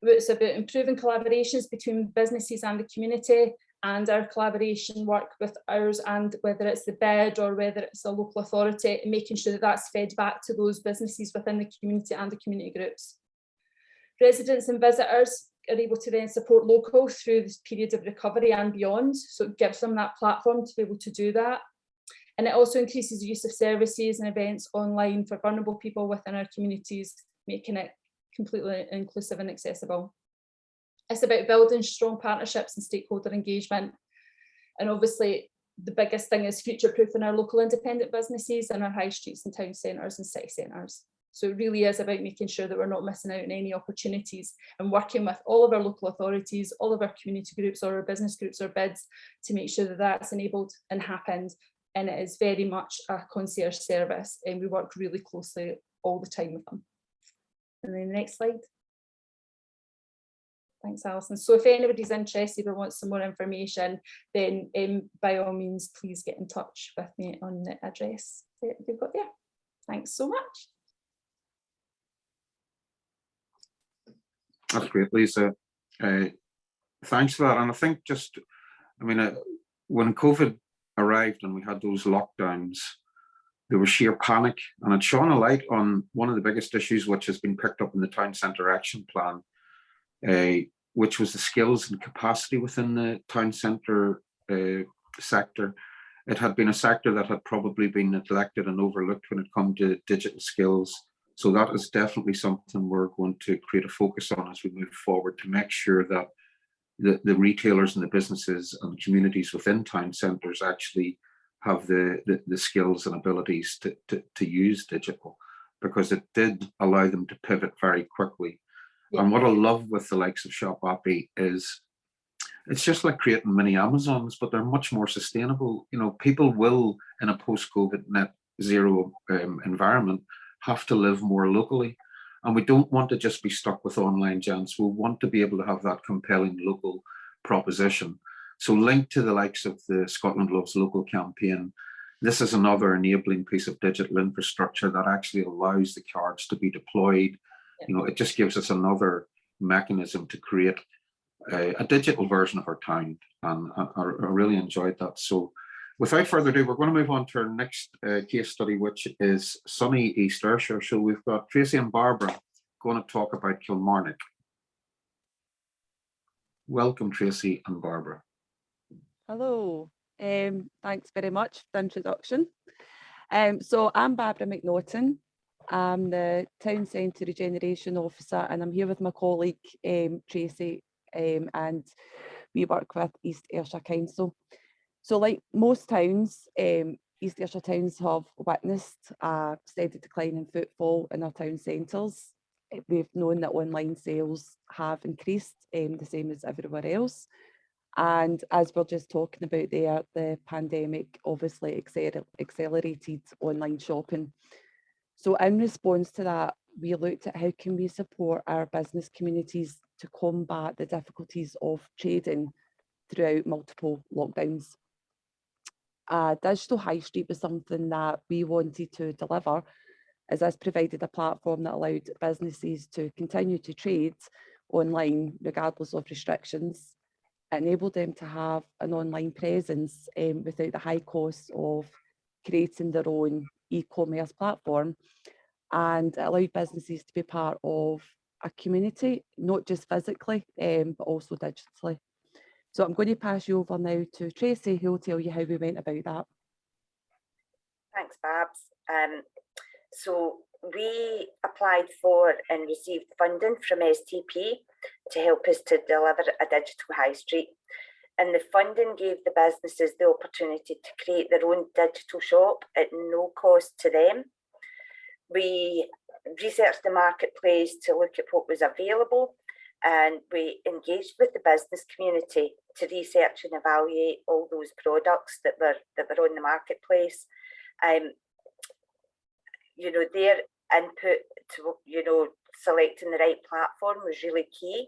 It's about improving collaborations between businesses and the community, and our collaboration work with ours, and whether it's the bid or whether it's a local authority, and making sure that that's fed back to those businesses within the community and the community groups. Residents and visitors are able to then support local through this period of recovery and beyond. So it gives them that platform to be able to do that. And it also increases the use of services and events online for vulnerable people within our communities, making it completely inclusive and accessible. It's about building strong partnerships and stakeholder engagement. And obviously the biggest thing is future-proofing our local independent businesses and our high streets and town centres and city centres. So it really is about making sure that we're not missing out on any opportunities, and working with all of our local authorities, all of our community groups or our business groups or bids to make sure that that's enabled and happened. And it is very much a concierge service, and we work really closely all the time with them. And then the next slide. Thanks, Alison. So if anybody's interested or wants some more information, then by all means, please get in touch with me on the address that you've got there. Thanks so much. That's great, Lisa. Thanks for that. And I think just I mean, when COVID arrived and we had those lockdowns, there was sheer panic, and it shone a light on one of the biggest issues which has been picked up in the Town Centre Action Plan, which was the skills and capacity within the town centre sector. It had been a sector that had probably been neglected and overlooked when it comes to digital skills. So that is definitely something we're going to create a focus on as we move forward, to make sure that the retailers and the businesses and communities within town centres actually have the skills and abilities to use digital, because it did allow them to pivot very quickly. Yeah. And what I love with the likes of Shop Appy is it's just like creating mini Amazons, but they're much more sustainable. You know, people will, in a post-COVID net zero environment, have to live more locally. And we don't want to just be stuck with online giants. We want to be able to have that compelling local proposition. So linked to the likes of the Scotland Loves Local campaign, this is another enabling piece of digital infrastructure that actually allows the cards to be deployed. You know, it just gives us another mechanism to create a digital version of our town, and I really enjoyed that. So without further ado, we're going to move on to our next case study, which is sunny East Ayrshire. So we've got Tracy and Barbara going to talk about Kilmarnock. Welcome, Tracy and Barbara. Hello, thanks very much for the introduction. So I'm Barbara McNaughton. I'm the Town Centre Regeneration Officer, and I'm here with my colleague Tracy, and we work with East Ayrshire Council. So like most towns, East Ayrshire towns have witnessed a steady decline in footfall in our town centres. We've known that online sales have increased, the same as everywhere else. And as we're just talking about there, the pandemic obviously accelerated online shopping. So in response to that, we looked at how can we support our business communities to combat the difficulties of trading throughout multiple lockdowns. Digital High Street was something that we wanted to deliver, as this provided a platform that allowed businesses to continue to trade online regardless of restrictions. It enabled them to have an online presence without the high cost of creating their own e-commerce platform, and it allowed businesses to be part of a community, not just physically, but also digitally. So I'm going to pass you over now to Tracy, who will tell you how we went about that. Thanks, Babs. So we applied for and received funding from STP to help us to deliver a digital high street. And the funding gave the businesses the opportunity to create their own digital shop at no cost to them. We researched the marketplace to look at what was available, and we engaged with the business community to research and evaluate all those products that were on the marketplace. You know, their input to, you know, selecting the right platform was really key.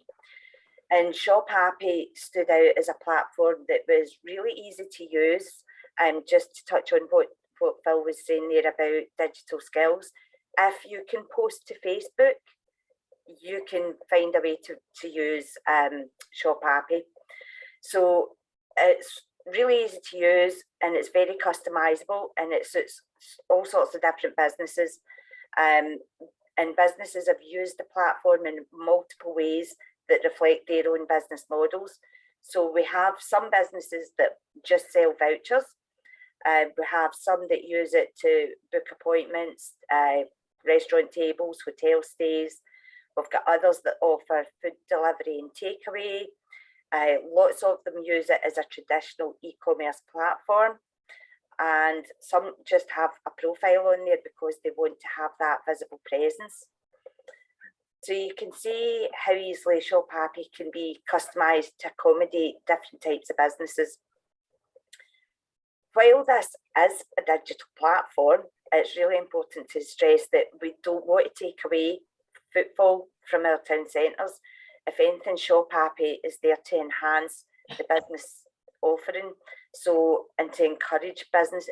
And Shop Appy stood out as a platform that was really easy to use. And just to touch on what Phil was saying there about digital skills, if you can post to Facebook, you can find a way to use Shop Appy. So it's really easy to use, and it's very customizable, and it suits all sorts of different businesses. And businesses have used the platform in multiple ways that reflect their own business models. So we have some businesses that just sell vouchers. We have some that use it to book appointments, restaurant tables, hotel stays. We've got others that offer food delivery and takeaway. Lots of them use it as a traditional e-commerce platform, and some just have a profile on there because they want to have that visible presence. So you can see how easily Shop Appy can be customised to accommodate different types of businesses. While this is a digital platform, it's really important to stress that we don't want to take away footfall from our town centres. If anything, Shop Appy is there to enhance the business offering, so, and to encourage business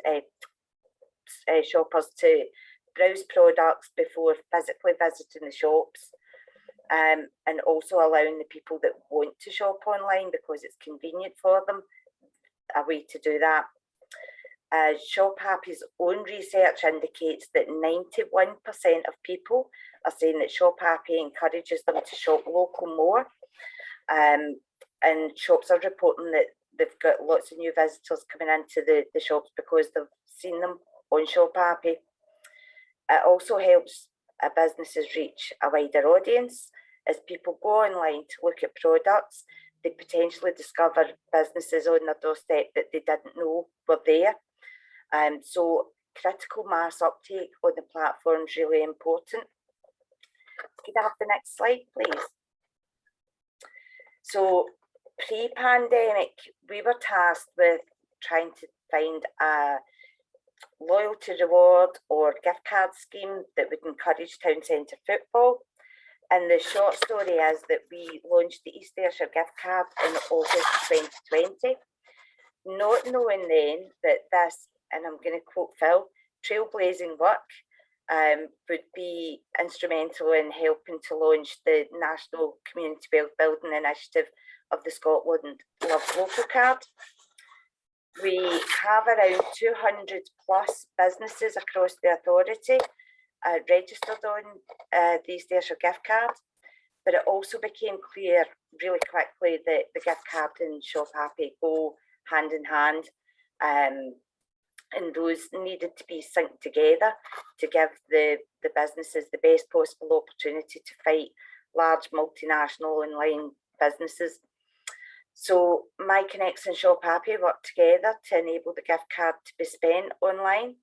shoppers to browse products before physically visiting the shops, and also allowing the people that want to shop online because it's convenient for them, a way to do that. Shop Happy's own research indicates that 91% of people are saying that Shop Happy encourages them to shop local more. And shops are reporting that they've got lots of new visitors coming into the shops because they've seen them on Shop Happy. It also helps businesses reach a wider audience. As people go online to look at products, they potentially discover businesses on their doorstep that they didn't know were there. So critical mass uptake on the platform is really important. Could I have the next slide, please? So pre-pandemic, we were tasked with trying to find a loyalty reward or gift card scheme that would encourage town centre footfall. And the short story is that we launched the East Ayrshire gift card in August 2020, not knowing then that this, and I'm going to quote Phil, trailblazing work would be instrumental in helping to launch the National Community Wealth Building Initiative of the Scotland Love Local card. We have around 200 plus businesses across the authority registered on the East Ayrshire gift card, but it also became clear really quickly that the gift card and Shop Happy go hand in hand, and those needed to be synced together to give the businesses the best possible opportunity to fight large multinational online businesses. So My Connects and Shop Happy work together to enable the gift card to be spent online,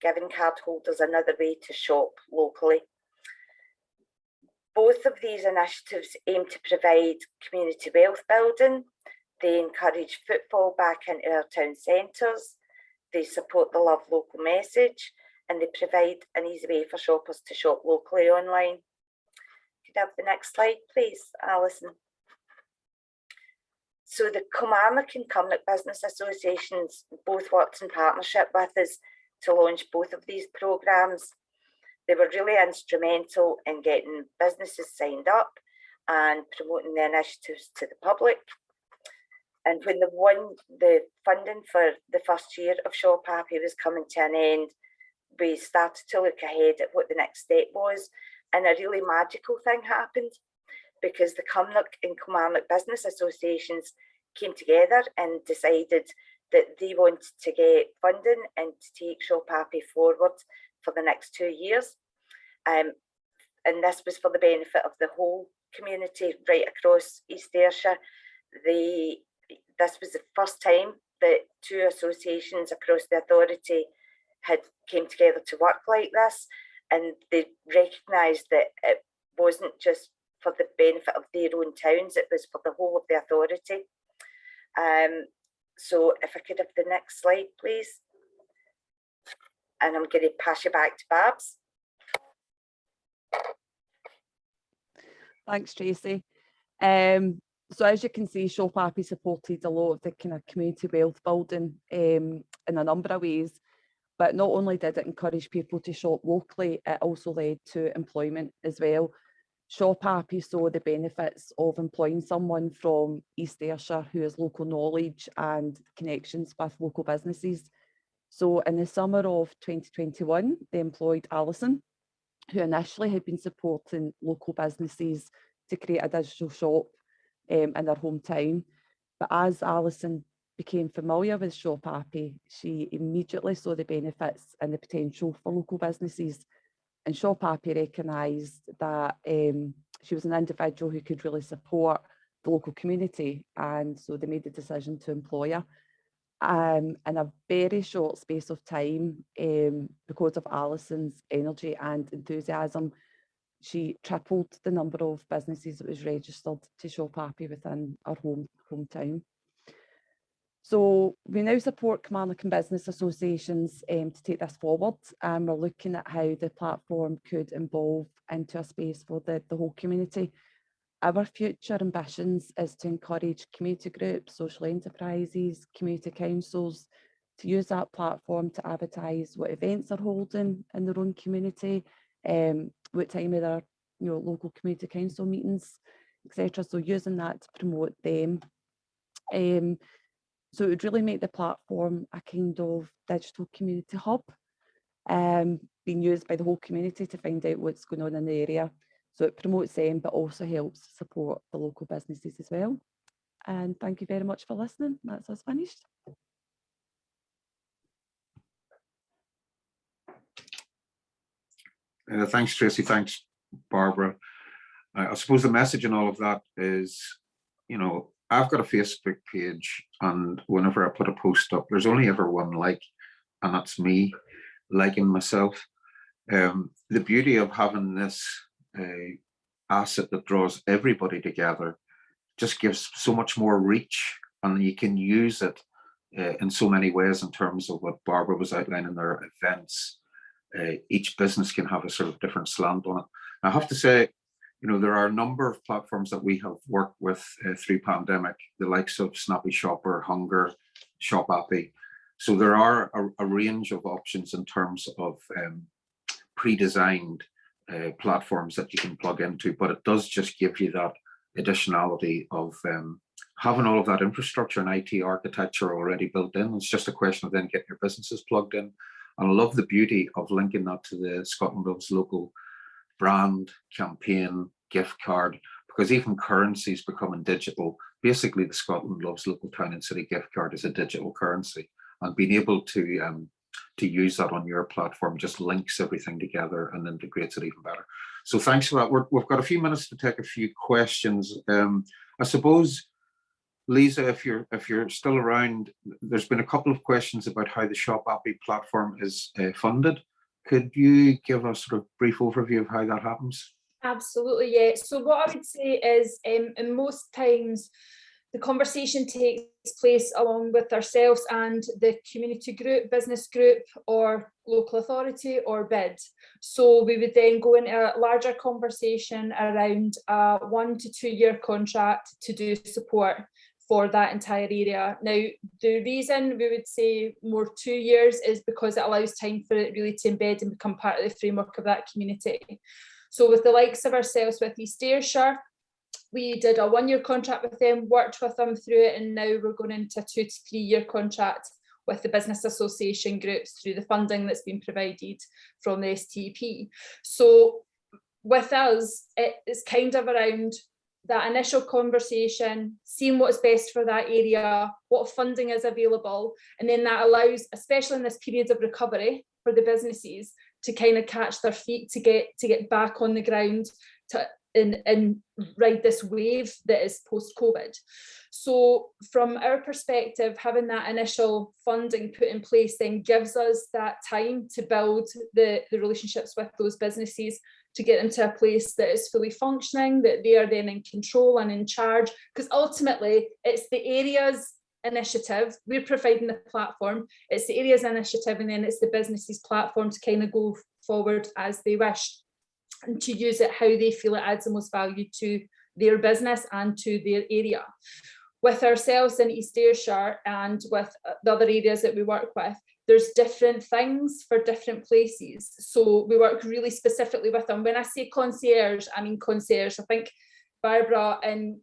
giving cardholders another way to shop locally. Both of these initiatives aim to provide community wealth building. They encourage footfall back into our town centres. They support the Love Local message, and they provide an easy way for shoppers to shop locally online. Could I have the next slide, please, Alison? So the Kilmarnock and Cumnock Business Associations both worked in partnership with us to launch both of these programmes. They were really instrumental in getting businesses signed up and promoting the initiatives to the public. And when the funding for the first year of Shop Happy was coming to an end, we started to look ahead at what the next step was. And a really magical thing happened, because the Cumnock and Kilmarnock Business Associations came together and decided that they wanted to get funding and to take Shop Happy forward for the next 2 years. And this was for the benefit of the whole community right across East Ayrshire. This was the first time that two associations across the authority had came together to work like this, and they recognised that it wasn't just for the benefit of their own towns, it was for the whole of the authority. So if I could have the next slide, please. And I'm going to pass you back to Babs. Thanks, Tracy. So as you can see, Shop Happy supported a lot of the kind of community wealth building in a number of ways. But not only did it encourage people to shop locally, it also led to employment as well. Shop Happy saw the benefits of employing someone from East Ayrshire who has local knowledge and connections with local businesses. So in the summer of 2021, they employed Alison, who initially had been supporting local businesses to create a digital shop in their hometown. But as Alison became familiar with Shop Happy, she immediately saw the benefits and the potential for local businesses. And Shop Happy recognised that she was an individual who could really support the local community, and so they made the decision to employ her. In a very short space of time, because of Alison's energy and enthusiasm, she tripled the number of businesses that was registered to Shop Happy within our hometown. So we now support Kilmarnock and Business Associations to take this forward, and we're looking at how the platform could evolve into a space for the whole community. Our future ambitions is to encourage community groups, social enterprises, community councils to use that platform to advertise what events are holding in their own community, what time of their local community council meetings, etc. So using that to promote them. So it would really make the platform a kind of digital community hub, being used by the whole community to find out what's going on in the area. So it promotes them, but also helps support the local businesses as well. And thank you very much for listening. That's us finished. Thanks, Tracy. Thanks, Barbara. I suppose the message in all of that is, you know, I've got a Facebook page, and whenever I put a post up, there's only ever one like, and that's me liking myself. The beauty of having this asset that draws everybody together just gives so much more reach, and you can use it in so many ways in terms of what Barbara was outlining, their events. Each business can have a sort of different slant on it. I have to say, you know, there are a number of platforms that we have worked with through pandemic, the likes of Snappy Shopper, Hunger, Shop Appy. So there are a range of options in terms of pre-designed platforms that you can plug into, but it does just give you that additionality of having all of that infrastructure and IT architecture already built in. It's just a question of then getting your businesses plugged in. And I love the beauty of linking that to the Scotland Loves Local brand, campaign, gift card, because even currency is becoming digital. Basically, the Scotland Loves Local Town and City gift card is a digital currency, and being able to use that on your platform just links everything together and integrates it even better. So thanks for that. We've got a few minutes to take a few questions. I suppose, Lisa, if you're still around, there's been a couple of questions about how the Shop Appy platform is funded. Could you give us a sort of brief overview of how that happens? Absolutely, yeah. So what I would say is, in most times, the conversation takes place along with ourselves and the community group, business group, or local authority or bid. So we would then go into a larger conversation around a 1 to 2 year contract to do support for that entire area. Now, the reason we would say more 2 years is because it allows time for it really to embed and become part of the framework of that community. So with the likes of ourselves with East Ayrshire, we did a 1 year contract with them, worked with them through it, and now we're going into a 2 to 3 year contract with the business association groups through the funding that's been provided from the STP. So with us, it's kind of around that initial conversation, seeing what's best for that area, what funding is available, and then that allows, especially in this period of recovery for the businesses, to kind of catch their feet, to get back on the ground, and ride this wave that is post-COVID. So from our perspective, having that initial funding put in place then gives us that time to build the relationships with those businesses, to get them to a place that is fully functioning, that they are then in control and in charge, because ultimately it's the area's initiative. We're providing the platform, it's the area's initiative, and then it's the business's platform to kind of go forward as they wish, and to use it how they feel it adds the most value to their business and to their area. With ourselves in East Ayrshire and with the other areas that we work with, there's different things for different places. So we work really specifically with them. When I say concierge, I mean concierge. I think Barbara and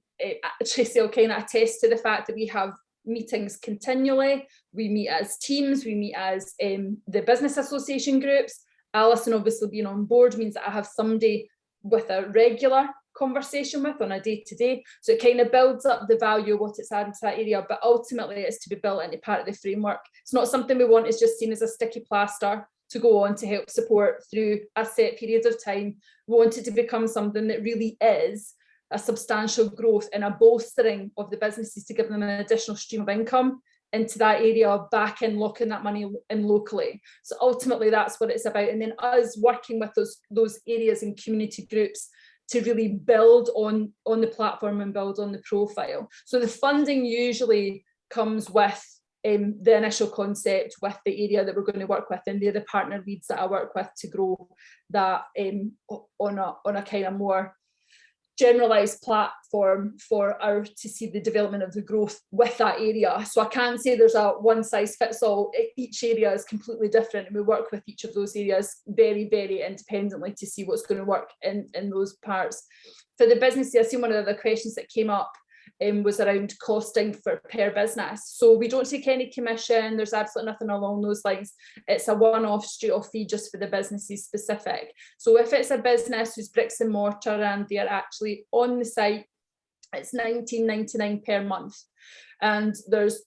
Tracy will kind of attest to the fact that we have meetings continually. We meet as teams, we meet as the business association groups. Alison obviously being on board means that I have somebody with a regular conversation with on a day-to-day. So it kind of builds up the value of what it's adding to that area, but ultimately it's to be built into part of the framework. It's not something we want is just seen as a sticky plaster to go on to help support through a set period of time. We want it to become something that really is a substantial growth and a bolstering of the businesses to give them an additional stream of income into that area, back in locking that money in locally. So ultimately that's what it's about. And then us working with those areas and community groups to really build on the platform and build on the profile. So the funding usually comes with the initial concept, with the area that we're going to work with, and they're the partner leads that I work with to grow that on a kind of more generalised platform for our to see the development of the growth with that area. So I can't say there's a one size fits all. Each area is completely different, and we work with each of those areas very, very independently to see what's going to work in those parts. For the businesses, I see one of the questions that came up was around costing for per business. So we don't take any commission. There's absolutely nothing along those lines. It's a one-off straight off fee just for the businesses specific. So if it's a business who's bricks and mortar and they're actually on the site, it's £19.99 per month. And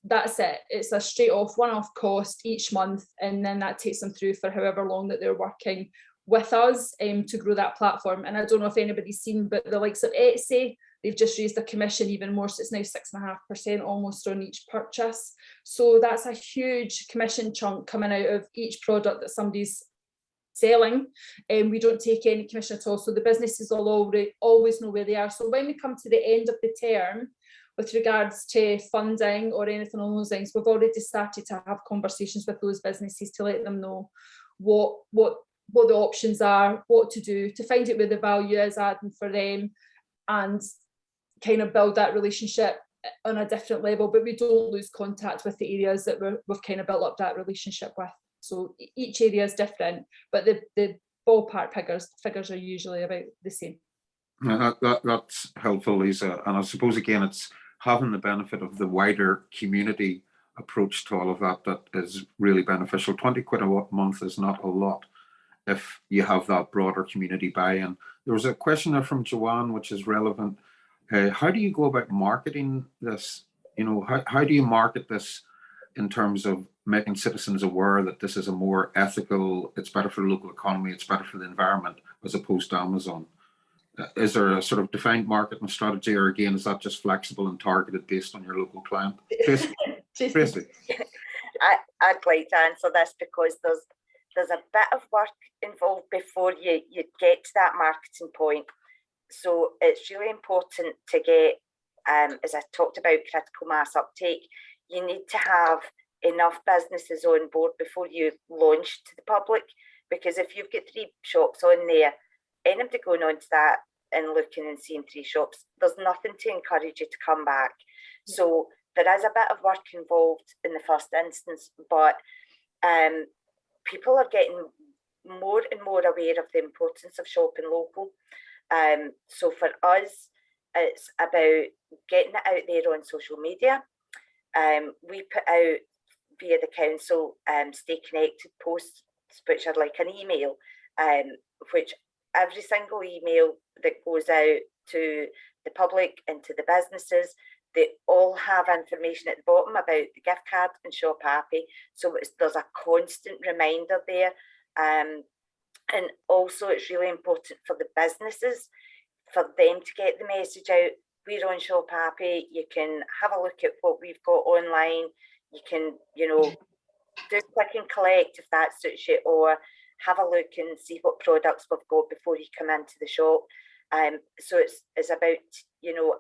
that's it. It's a straight off one-off cost each month. And then that takes them through for however long that they're working with us to grow that platform. And I don't know if anybody's seen, but the likes of Etsy, they've just raised the commission even more. So it's now 6.5% almost on each purchase. So that's a huge commission chunk coming out of each product that somebody's selling, and we don't take any commission at all. So the businesses will always know where they are. So when we come to the end of the term, with regards to funding or anything along those lines, we've already started to have conversations with those businesses to let them know what the options are, what to do, to find out where the value is adding for them, and kind of build that relationship on a different level. But we don't lose contact with the areas that we've kind of built up that relationship with. So each area is different, but the ballpark figures are usually about the same. That's helpful, Lisa. And I suppose, again, it's having the benefit of the wider community approach to all of that is really beneficial. 20 quid a month is not a lot if you have that broader community buy-in. There was a question there from Joanne, which is relevant. How do you go about marketing this? You know, how do you market this in terms of making citizens aware that this is a more ethical, it's better for the local economy, it's better for the environment, as opposed to Amazon? Is there a sort of defined marketing strategy, or again, is that just flexible and targeted based on your local client? Tracy. I'd like to answer this because there's a bit of work involved before you get to that marketing point. So it's really important to get, as I talked about, critical mass uptake. You need to have enough businesses on board before you launch to the public, because if you've got 3 shops on there, anybody going on to that and looking and seeing 3 shops, there's nothing to encourage you to come back. So there is a bit of work involved in the first instance, but people are getting more and more aware of the importance of shopping local. So for us, it's about getting it out there on social media. We put out via the council stay connected posts, which are like an email, which every single email that goes out to the public and to the businesses, they all have information at the bottom about the gift card and Shop Happy. So there's a constant reminder there. And also it's really important for the businesses, for them to get the message out. We're on Shop Happy. You can have a look at what we've got online. You can, do click and collect if that suits you, or have a look and see what products we've got before you come into the shop. So it's about,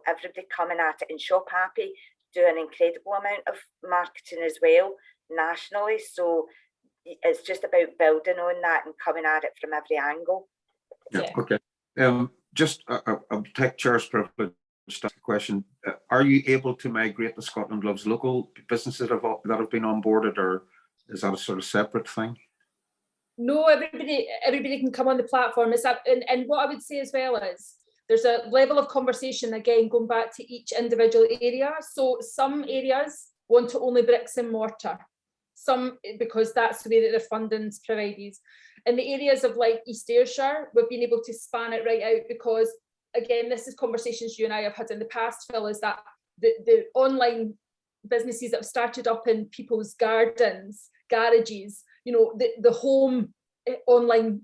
everybody coming at it. And Shop Happy do an incredible amount of marketing as well, nationally. So it's just about building on that and coming at it from every angle. Yeah. Okay. Just I'll take chair's privilege to ask a question. Are you able to migrate the Scotland Loves Local businesses that have been onboarded, or is that a sort of separate thing? No, everybody can come on the platform. It's up, and what I would say as well is there's a level of conversation, again, going back to each individual area. So some areas want to only bricks and mortar, some because that's the way that their funding's provided. In the areas of like East Ayrshire, we've been able to span it right out because, again, this is conversations you and I have had in the past, Phil, is that the online businesses that have started up in people's gardens, garages, the home online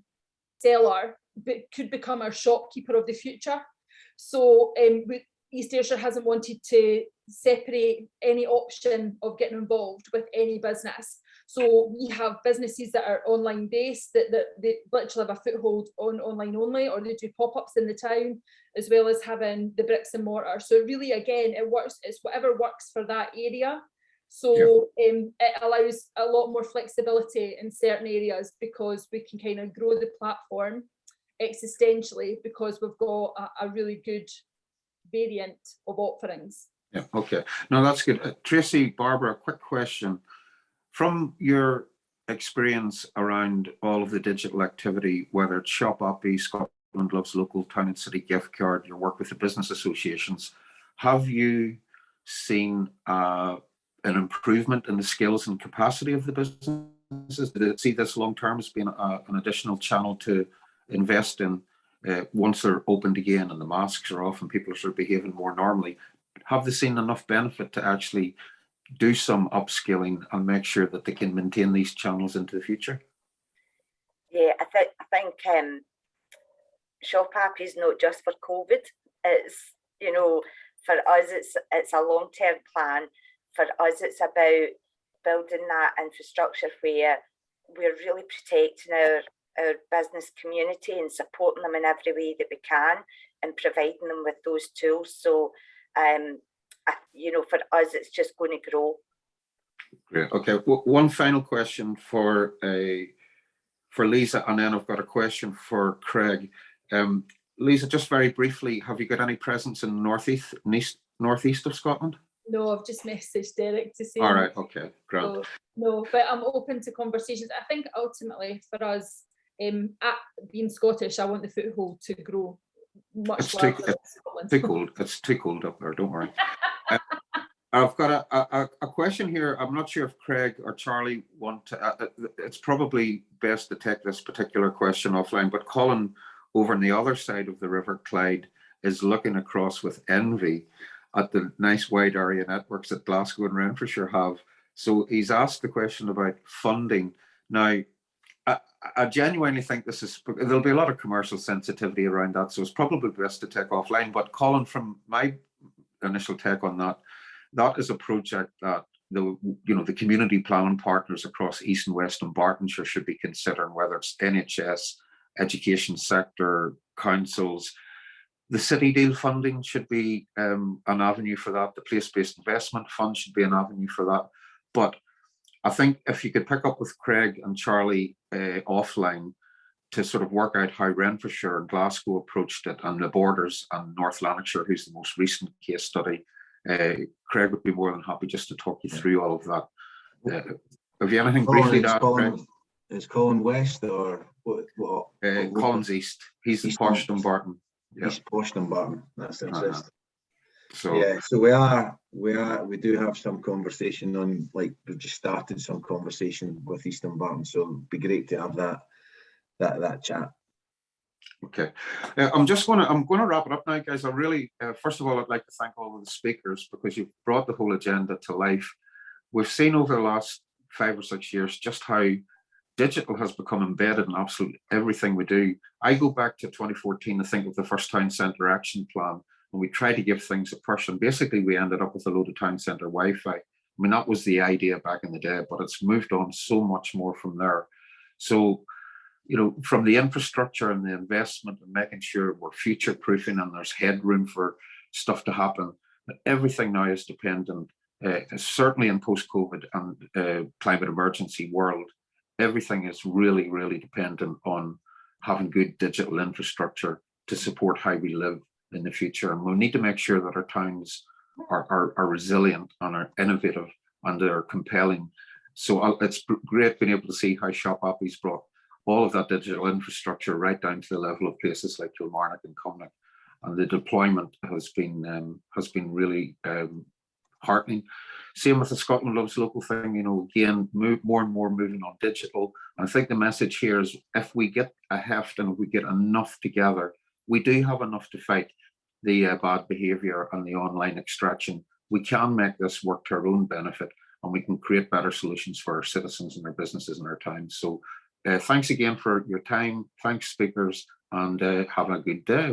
seller could become our shopkeeper of the future. So East Ayrshire hasn't wanted to separate any option of getting involved with any business. So we have businesses that are online based, that they literally have a foothold on online only, or they do pop-ups in the town, as well as having the bricks and mortar. So really, again, it works, it's whatever works for that area. So it allows a lot more flexibility in certain areas because we can kind of grow the platform existentially because we've got a really good variant of offerings. Yeah, okay. No, that's good. Tracy, Barbara, a quick question. From your experience around all of the digital activity, whether it's Shop Happy, Scotland Loves Local, Town and City Gift Card, your work with the business associations, Have you seen an improvement in the skills and capacity of the businesses? Did it see this long term as being an additional channel to invest in once they're opened again and the masks are off and people are sort of behaving more normally? Have they seen enough benefit to actually do some upskilling and make sure that they can maintain these channels into the future? Yeah, I think Shop Happy is not just for COVID. It's, you know, for us, it's a long-term plan. For us, it's about building that infrastructure where we're really protecting our business community and supporting them in every way that we can and providing them with those tools. So, you know, for us, it's just going to grow. Great. Okay. One final question for Lisa, and then I've got a question for Craig. Lisa, just very briefly, have you got any presence in the northeast of Scotland? No, I've just messaged Derek to say. All right. Okay. Great. No, but I'm open to conversations. I think ultimately for us, being Scottish, I want the foothold to grow much larger than Scotland. It's too cold up there. Don't worry. I've got a question here. I'm not sure if Craig or Charlie want to. It's probably best to take this particular question offline. But Colin, over on the other side of the River Clyde, is looking across with envy at the nice wide area networks that Glasgow and Renfrewshire have. So he's asked the question about funding. Now, I genuinely think there'll be a lot of commercial sensitivity around that, so it's probably best to take offline. But Colin, from my initial take on that, that is a project that the community planning partners across East and West and Bartonshire should be considering, whether it's NHS, education sector, councils. The City Deal funding should be an avenue for that. The Place-Based Investment Fund should be an avenue for that. But I think if you could pick up with Craig and Charlie offline to sort of work out how Renfrewshire and Glasgow approached it, and the Borders and North Lanarkshire, who's the most recent case study, Craig would be more than happy just to talk you through all of that. Have you anything briefly to add, Craig? Is Colin West or what? Colin's East. He's the Posh Dumbarton. Yeah. East Posh Dumbarton. That's interesting. So yeah, so we do have some conversation on, like, we've just started some conversation with East Dumbarton, so it'd be great to have that chat. Okay, I'm going to wrap it up now, guys. I really, first of all, I'd like to thank all of the speakers, because you've brought the whole agenda to life. We've seen over the last 5 or 6 years just how digital has become embedded in absolutely everything we do. I go back to 2014 to think of the first town centre action plan, and we tried to give things a push, and basically we ended up with a load of town centre Wi-Fi. I mean, that was the idea back in the day, but it's moved on so much more from there. So, you know, from the infrastructure and the investment and making sure we're future proofing and there's headroom for stuff to happen, everything now is dependent, certainly in post-COVID and climate emergency world, everything is really, really dependent on having good digital infrastructure to support how we live in the future. And we'll need to make sure that our towns are resilient and are innovative and are compelling. So it's great being able to see how Shop Happy's brought all of that digital infrastructure right down to the level of places like Kilmarnock and Cumnock, and the deployment has been really heartening. Same with the Scotland Loves Local thing, you know, again, more and more moving on digital. And I think the message here is, if we get a heft and if we get enough together, we do have enough to fight the bad behaviour and the online extraction. We can make this work to our own benefit, and we can create better solutions for our citizens and our businesses and our towns. So thanks again for your time. Thanks, speakers, and have a good day.